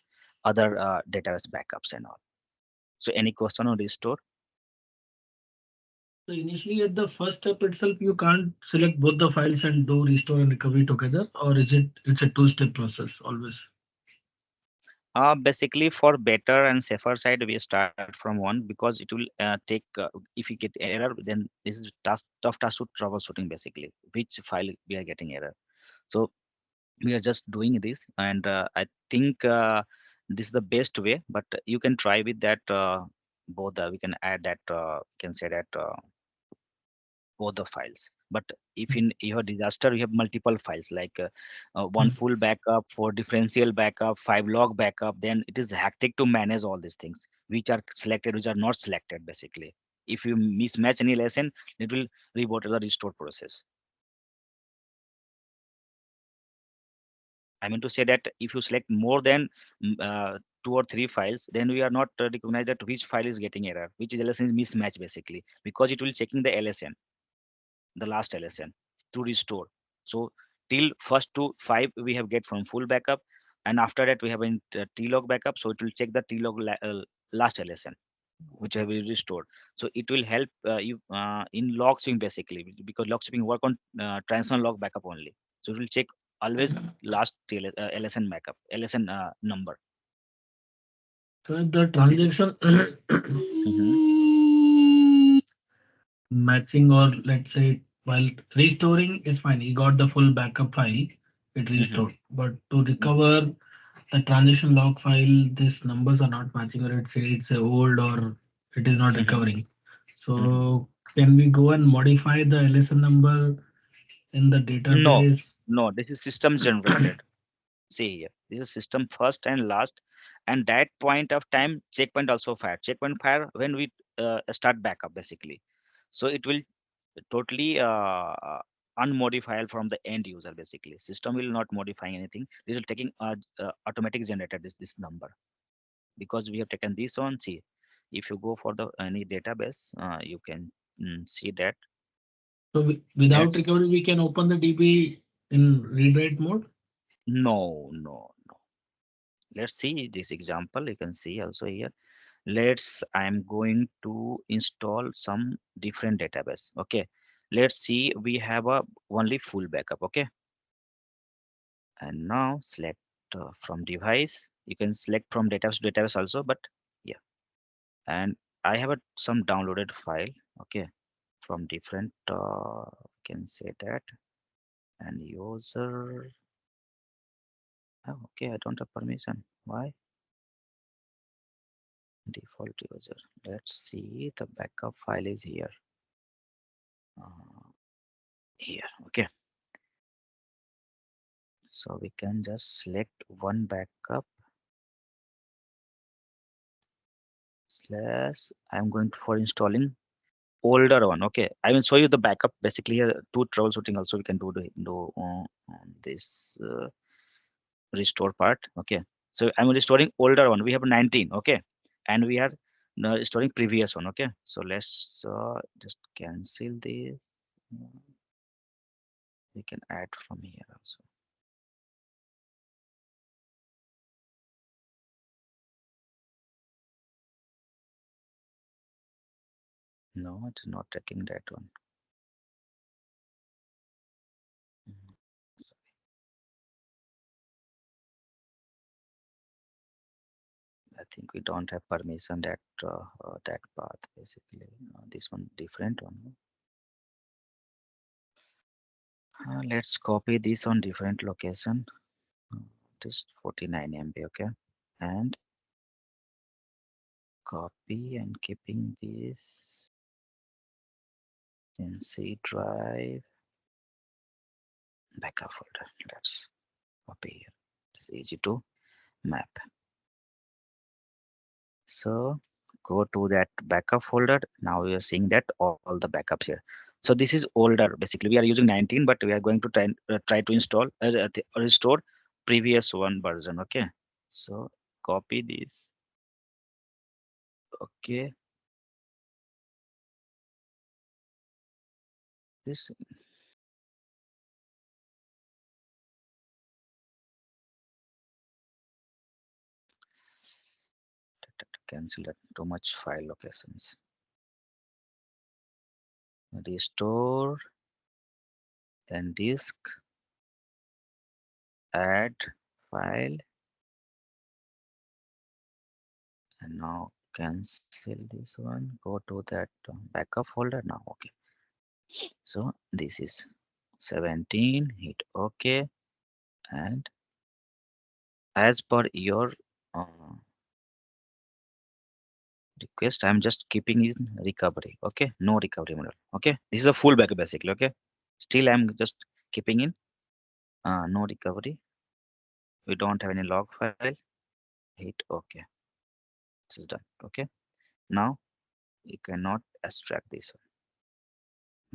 A: other database backups and all. So any question on restore?
B: So initially at the first step itself, you can't select both the files and do restore and recovery together, or is it's a two-step process always?
A: Basically, for better and safer side, we start from one because it will take. If you get error, then this is tough task to troubleshooting basically which file we are getting error. So we are just doing this, and I think this is the best way. But you can try with that. Both we can add that. We can say that. Both the files. But if in your disaster you have multiple files like one
B: Hmm.
A: full backup, four differential backup, five log backup, then it is hectic to manage all these things which are selected, which are not selected basically. If you mismatch any lesson, it will reboot the restore process. I mean to say that if you select more than two or three files, then we are not recognize that which file is getting error, which is LSN is mismatch basically, because it will checking the LSN, the last LSN to restore. So till first to five we have get from full backup, and after that we have in T-log backup. So it will check the T-log last LSN which have been restored. So it will help you in log sweeping basically, because log sweeping work on transitional log backup only. So it will check always last LSN backup, LSN number.
B: So if the
A: This is.
B: transaction
A: Hmm.
B: matching, or let's say while restoring is fine, you got the full backup file, it
A: Hmm.
B: restored. But to
A: Hmm.
B: recover the transaction log file, these numbers are not matching, or it's a old, or it is not
A: Hmm.
B: recovering.
A: Hmm.
B: So can we go and modify the LSN number in the
A: No,
B: database?
A: no, this is system generated. See here, this is system first and last, and that point of time checkpoint also fire. Checkpoint fire when we start backup basically. So it will totally unmodifiable from the end user basically. System will not modify anything. This will taking automatic generated this number, because we have taken this on. See, if you go for the any database, you can see that.
B: So without
A: Let's.
B: recovery, we can open the DB in read write mode.
A: No, no, no. Let's see this example. You can see also here. Let's, I'm going to install some different database. Okay, let's see, we have a only full backup. Okay, and now select from device. You can select from database also, but yeah. And I have some downloaded file. Okay, from different can say that. And user. Oh, okay, I don't have permission. Why? Default user. Let's see, the backup file is here. uh, Here. Okay, so we can just select one backup slash. I'm going for installing older one. Okay, I will show you the backup basically here. To troubleshooting also we can do on this restore part. Okay, so I'm restoring older one. We have 19. Okay, and we are restoring previous one. Okay, so let's just cancel this. Uh, we can add from here also. No, it's not taking that one. Mhm. I think we don't have permission that path basically. This one different one. Let's copy this on different location. Uh, Just 49 MB, okay? And copy and keeping this in C drive backup folder. Let's copy here. It's easy to map. So go to that backup folder. Now we are seeing that all the backups here. So this is older. Basically, we are using 19, but we are going to try to install restore previous one version. Okay. So copy this. Okay. This cancel that too much file locations. restore, then disk, add file, and now cancel this one. Go to that backup folder now. Okay. So this is 17. Hit OK. And as per your uh, request, I'm just keeping in recovery. Okay. No recovery model. Okay. This is a full backup basically. Okay. Still, I'm just keeping in no recovery. We don't have any log file. Hit OK. This is done. Okay. Now you cannot extract this one.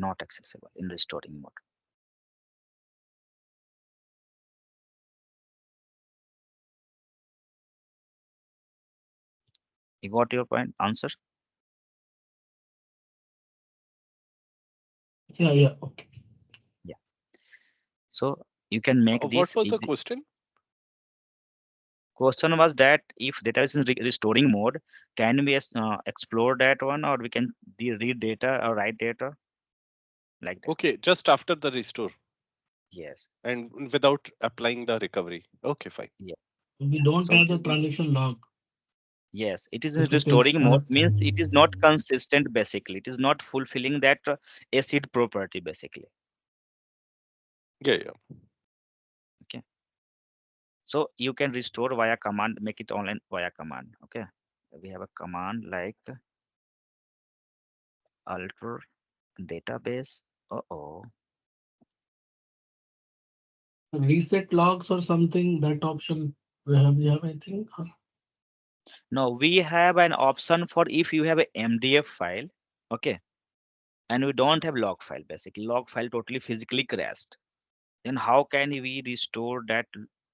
A: Not accessible in restoring mode. You got your point? Answer?
B: Yeah, yeah, okay.
A: Yeah. So you can make
C: What
A: this.
C: was the question?
A: Question was that if database is restoring mode, can we explore that one, or we can read data or write data like that?
C: Okay, just after the restore
A: Yes.
C: and without applying the recovery. Okay, fine.
A: Yeah.
B: We don't
A: So
B: have the transaction log.
A: yes, it is in
B: If it is
A: restoring mode
B: correct.
A: means it is not consistent basically. It is not fulfilling that acid property basically.
C: Yeah, yeah.
A: Okay. So you can restore via command, make it online via command. Okay. We have a command like alter database. Uh-oh.
B: Reset logs or something, that option we have, I think.
A: No, we have an option for if you have a MDF file, okay, and we don't have log file. Basically, log file totally physically crashed. Then how can we restore that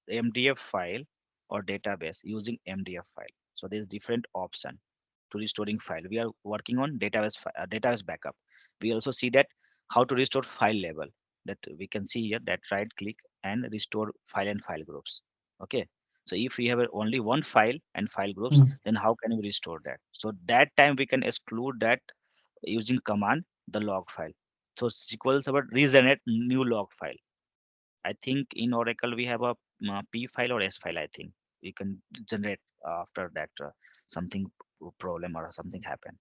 A: MDF file or database using MDF file? So there's different option to restoring file. We are working on database backup. We also see that how to restore file level. That we can see here that right click and restore file and file groups. Okay. So if we have only one file and file groups,
B: Hmm.
A: then how can we restore that? So that time we can exclude that using command the log file. So SQL Server regenerate new log file. I think in Oracle we have a P file or S file. I think we can generate after that something problem or something happen.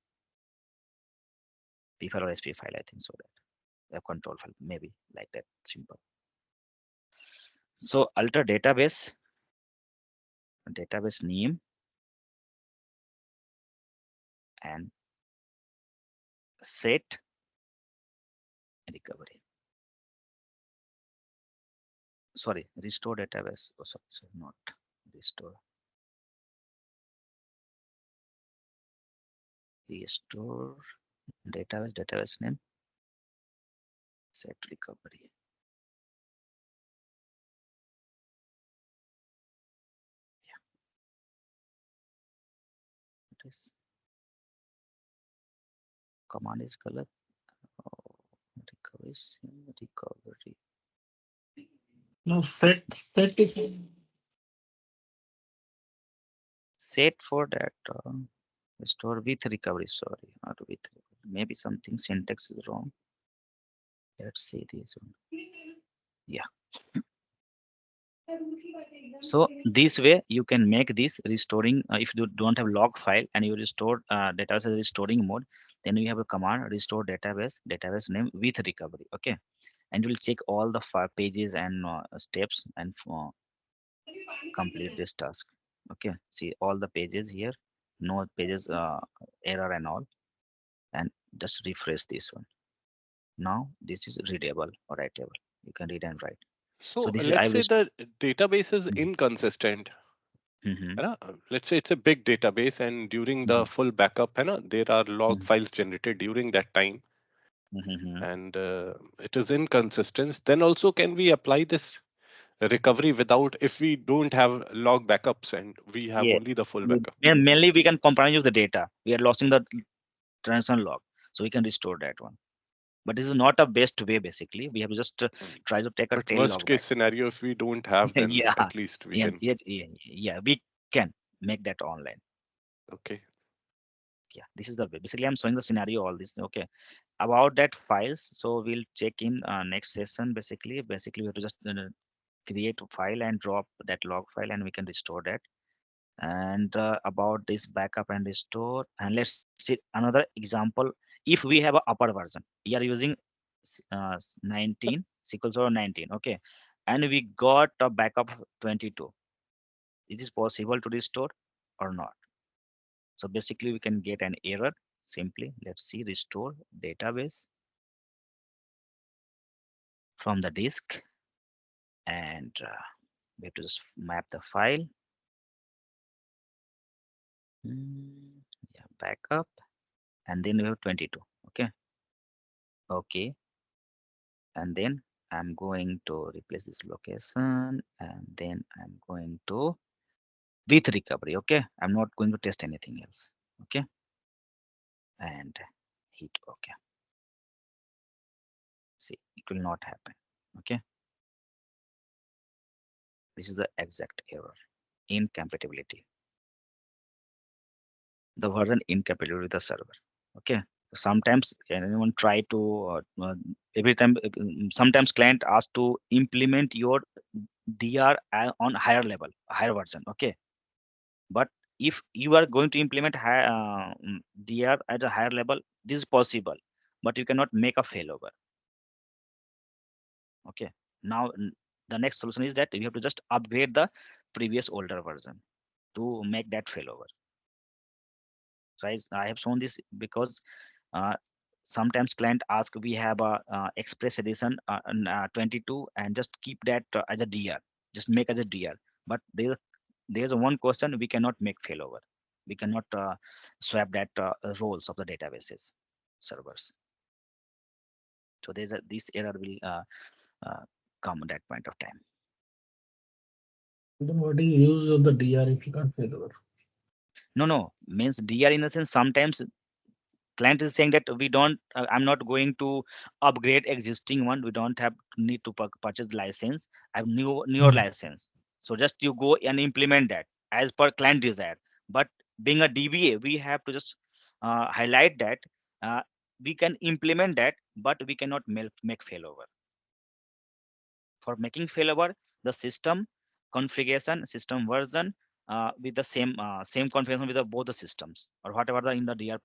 A: P file or SP file. I think so that a control file maybe like that simple. So alter database name and set recovery. Sorry, restore database. Oh, sorry, not restore. Restore database name set recovery. It is command is color. Oh, recovery.
B: No, set is
A: Set for that restore with recovery. Sorry, not with maybe something syntax is wrong. Let's see this one. Yeah. So this way you can make this restoring if you don't have log file and you restore data as a restoring mode, then you have a command restore database name with recovery. Okay, and you will check all the pages and steps and complete this task. Okay, see all the pages here, no pages error and all, and just refresh this one. Now this is readable or writable. You can read and write. So
C: So
A: this is I
C: let's
A: will.
C: say the database is inconsistent.
A: Mm-hmm,
C: है ना? Let's say it's a big database and during the full backup, है ना, there are log
A: mm-hmm,
C: files generated during that time
A: mm-hmm.
C: and it is inconsistent. Then also can we apply this recovery without if we don't have log backups and we have
A: Yeah.
C: only the full backup?
A: Mainly we can compromise the data. We are losing the transaction log, so we can restore that one. But this is not a best way. Basically, we have to just
C: Mm.
A: try to take a
C: But
A: tail
C: worst
A: log
C: case
A: back.
C: scenario, if we don't have, then
A: Yeah,
C: at least we
A: yeah,
C: can.
A: yeah, yeah, yeah. We can make that online.
C: Okay.
A: Yeah, this is the way. Basically, I'm showing the scenario, all this. Okay. About that files, so we'll check in next session. Basically we have to just create a file and drop that log file, and we can restore that. And about this backup and restore, and let's see another example. If we have a upper version, we are using 19 SQL Server 19, okay, and we got a backup of 22. It is possible to restore or not? So basically we can get an error. Simply let's see, restore database from the disk, and we have to just map the file. Yeah, backup, and then we have 22. Okay, okay, and then I'm going to replace this location, and then I'm going to with recovery. Okay, I'm not going to test anything else. Okay, and hit OK. See, it will not happen. Okay, this is the exact error. Incompatibility. The version incompatible with the server. Okay, sometimes anyone try to every time sometimes client ask to implement your dr on higher level, higher version. Okay, but if you are going to implement dr at a higher level, this is possible, but you cannot make a failover. Okay, now the next solution is that you have to just upgrade the previous older version to make that failover. So I have shown this because uh, sometimes client ask, we have a express edition 22, and just keep that as a dr, just make as a dr. But there's a one question, we cannot make failover, we cannot swap that roles of the databases servers. So there's a this error will uh, come at that point of time.
B: Then what is use of the DR if you can't fail over?
A: No, means dr in the sense, sometimes client is saying that we don't I'm not going to upgrade existing one, we don't have need to purchase license, I have newer
B: Hmm.
A: license. So just you go and implement that as per client desire. But being a dba, we have to just highlight that uh, we can implement that, but we cannot make failover. For making failover, the system configuration, system version with the same configuration with both the systems, or whatever the in the DR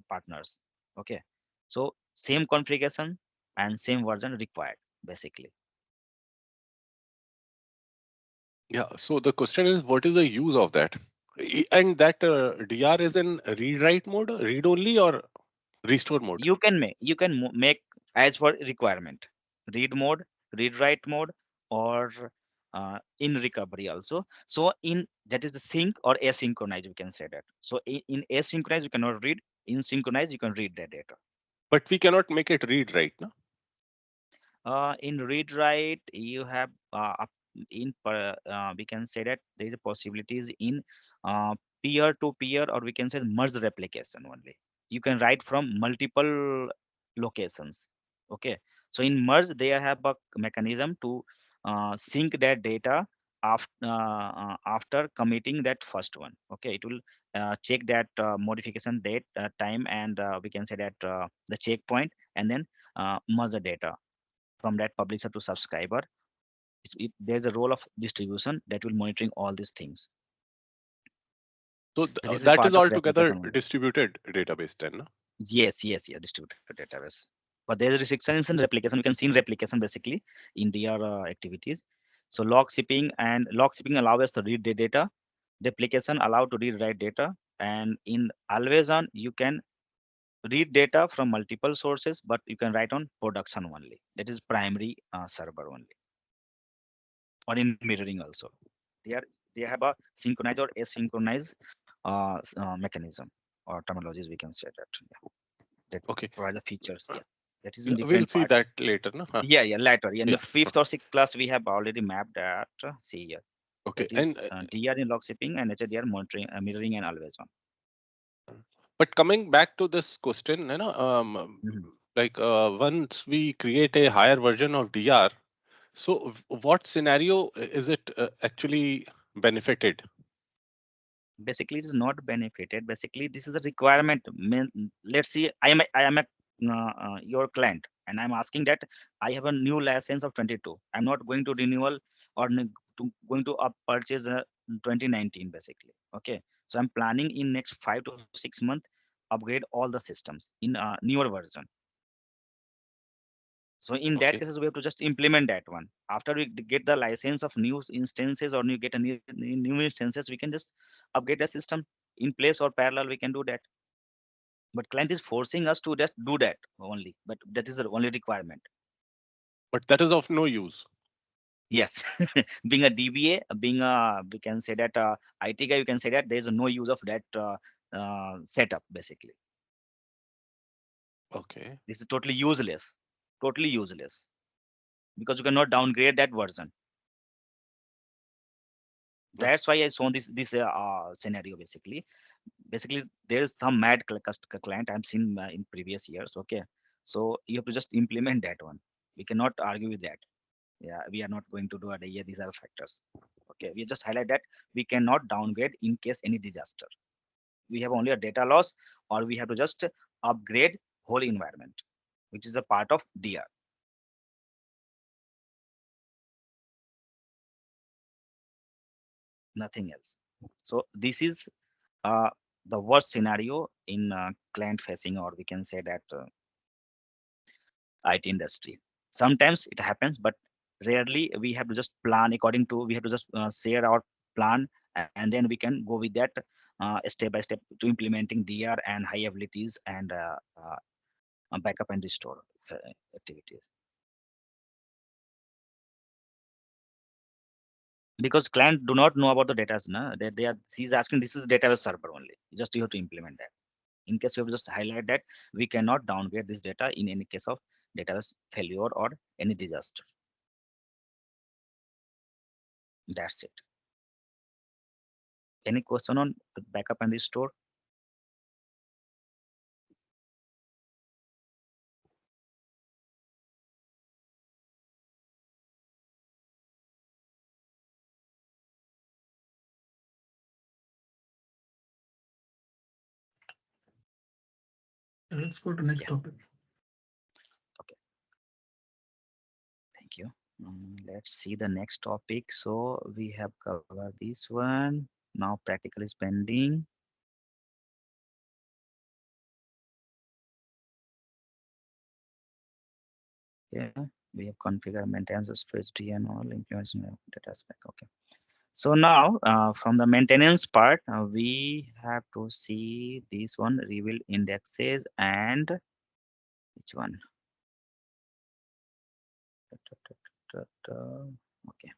A: partners. Okay, so same configuration and same version required basically.
C: Yeah. So the question is, what is the use of that? And that DR is in read-write mode, read only, or restore mode?
A: You can make as per requirement, read mode, read write mode, or in recovery also. So in that is the sync or asynchronized, we can say that. So in asynchronized you cannot read, in synchronized you can read the data.
C: But we cannot make it read-write, no?
A: In read write you have we can say that there is a possibilities in peer to peer, or we can say merge replication only. You can write from multiple locations. Okay, so in merge they have a mechanism to sync that data after committing that first one. Okay, it will check that modification date, time, and we can say that the checkpoint, and then merge the data from that publisher to subscriber. There's a role of distribution that will monitoring all these things.
C: So
A: So this is
C: that is
A: part of
C: altogether
A: replication only.
C: distributed database then, no?
A: Yes, distributed database. But there is restrictions in replication. We can see in replication basically in their activities. So log shipping allows us to read the data. Replication allow to read write data. And in always on, you can read data from multiple sources, but you can write on production only. That is primary server only, or in mirroring also. They are they have a synchronized or asynchronized mechanism or terminologies, we can say that. Yeah, that
C: Okay.
A: provide the features. Yeah, that is in
C: We'll
A: different
C: see
A: part.
C: that later, no? Huh.
A: Yeah, later. Yeah, in
C: Yeah.
A: the fifth or sixth class we have already mapped that. See here,
C: Okay.
A: that
C: And
A: is DR in log shipping and HDR monitoring, mirroring, and always on.
C: but coming back to this question,
A: Mhm.
C: like once we create a higher version of DR, so what scenario is it actually benefited?
A: Basically it is not benefited. Basically this is a requirement. Let's see, I am a your client, and I'm asking that I have a new license of 22. I'm not going to renewal or going to purchase 2019 basically. Okay, so I'm planning in next 5 to 6 months upgrade all the systems in newer version. So in that
C: Okay.
A: cases, we have to just implement that one. After we get the license of new instances or you get a new instances, we can just upgrade the system in place or parallel. We can do that. But client is forcing us to just do that only. But that is the only requirement.
C: But that is of no use.
A: Yes, being a DBA, being a we can say that IT guy, you can say that there is no use of that setup basically.
C: Okay.
A: This is totally useless because you cannot downgrade that version.
C: Okay.
A: That's why I saw this scenario basically there is some mad client I've seen in previous years. Okay, so you have to just implement that one. We cannot argue with that. Yeah, we are not going to do it. Yeah, these are factors. Okay, we just highlight that we cannot downgrade in case any disaster. We have only a data loss, or we have to just upgrade whole environment, which is a part of DR, nothing else. So this is uh, the worst scenario in client facing, or we can say that IT industry. Sometimes it happens, but rarely. We have to just plan according to, we have to just share our plan, and then we can go with that step by step to implementing DR and high abilities and backup and restore uh, activities. Because client do not know about the data, no? They are, he's asking this is database server only. Just you have to implement that. In case you have just highlight that we cannot downgrade this data in any case of database failure or any disaster. That's it. Any question on backup and restore?
B: Let's go to next
A: Yeah.
B: topic.
A: Okay. Thank you. Let's see the next topic. So we have covered this one. Now practical is pending. Yeah. We have configure maintenance storage D and all implementation of data aspect. Okay. So now from the maintenance part, we have to see this one reveal indexes and which one? Okay.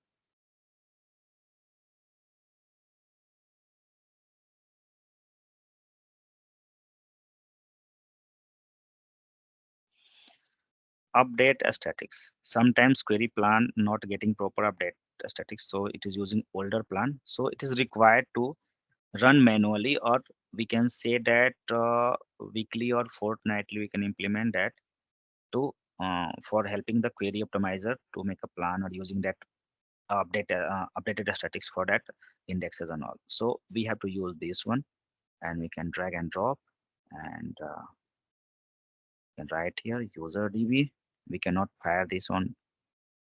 A: Update statics. Sometimes query plan not getting proper update statics, so it is using older plan. So it is required to run manually, or we can say that weekly or fortnightly we can implement that to for helping the query optimizer to make a plan or using that updated statics for that indexes and all. So we have to use this one, and we can drag and drop, and can write here user DB. We cannot fire this on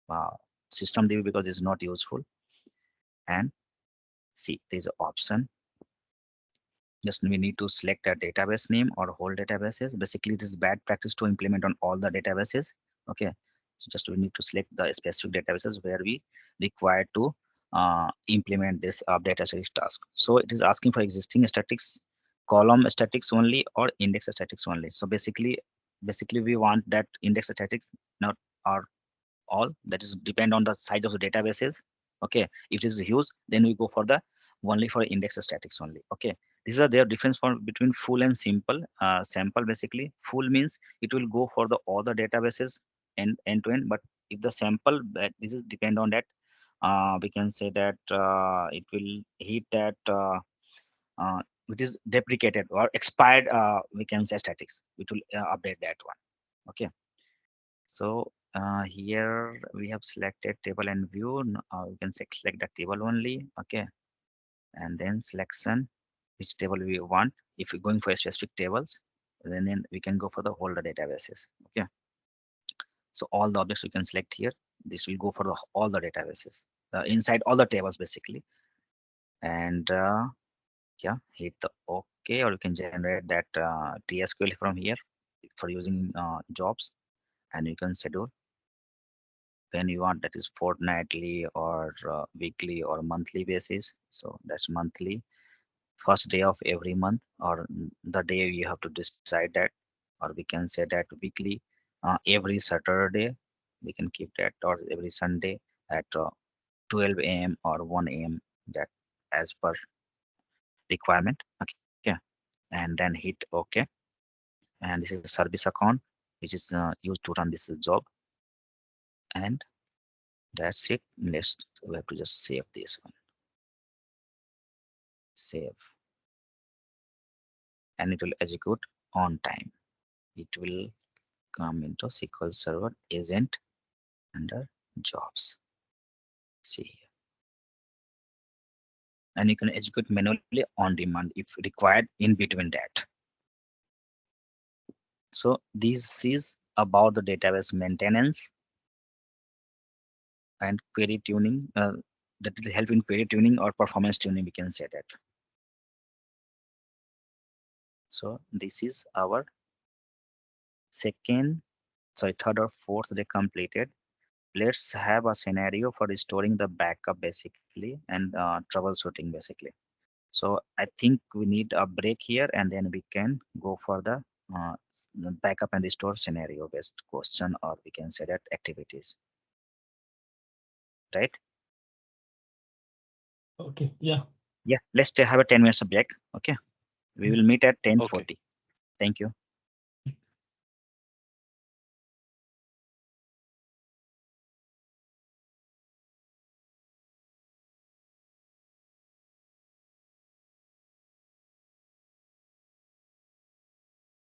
A: uh, system DB because it's not useful. And see, there's an option. Just we need to select a database name or whole databases. Basically, this is bad practice to implement on all the databases. Okay, so just we need to select the specific databases where we require to implement this data series task. So it is asking for existing statics, column statics only, or index statics only. So basically we want that index statics, not our all. That is depend on the size of the databases. Okay, if it is huge, then we go for the only for index statics only. Okay, these are their difference for between full and simple. Sample basically full means it will go for the all the databases end to end, but if the sample that this is depend on that we can say that it will hit that which is deprecated or expired we can say statics, which will update that one. Okay, so here we have selected table and view. You can select the table only. Okay, and then selection. which table we want. If we're going for specific tables, then we can go for the older databases. Okay, so all the objects we can select here. This will go for all the databases inside all the tables basically. And yeah, hit the OK, or you can generate that TSQL from here for using jobs, and you can schedule when you want, that is fortnightly or weekly or monthly basis. So that's monthly, first day of every month, or the day you have to decide that, or we can say that weekly, every Saturday we can keep that, or every Sunday at 12 a.m. or 1 a.m., that as per requirement. Okay, and then hit OK. And this is a service account which is used to run this job. And that's it. Let's, we have to just save this one. Save, and it will execute on time. It will come into SQL Server agent under jobs. See here, and you can execute manually on demand if required in between that. So this is about the database maintenance and query tuning. That will help in query tuning or performance tuning, we can say that. So this is our second, sorry, third or fourth day completed. Let's have a scenario for restoring the backup basically, and troubleshooting basically. So I think we need a break here, and then we can go for the backup and restore scenario based question, or we can say that activities, right?
B: Okay, yeah.
A: Yeah, let's have a 10 minutes break. Okay, we will meet at
C: Okay.
A: 10:40. Thank you.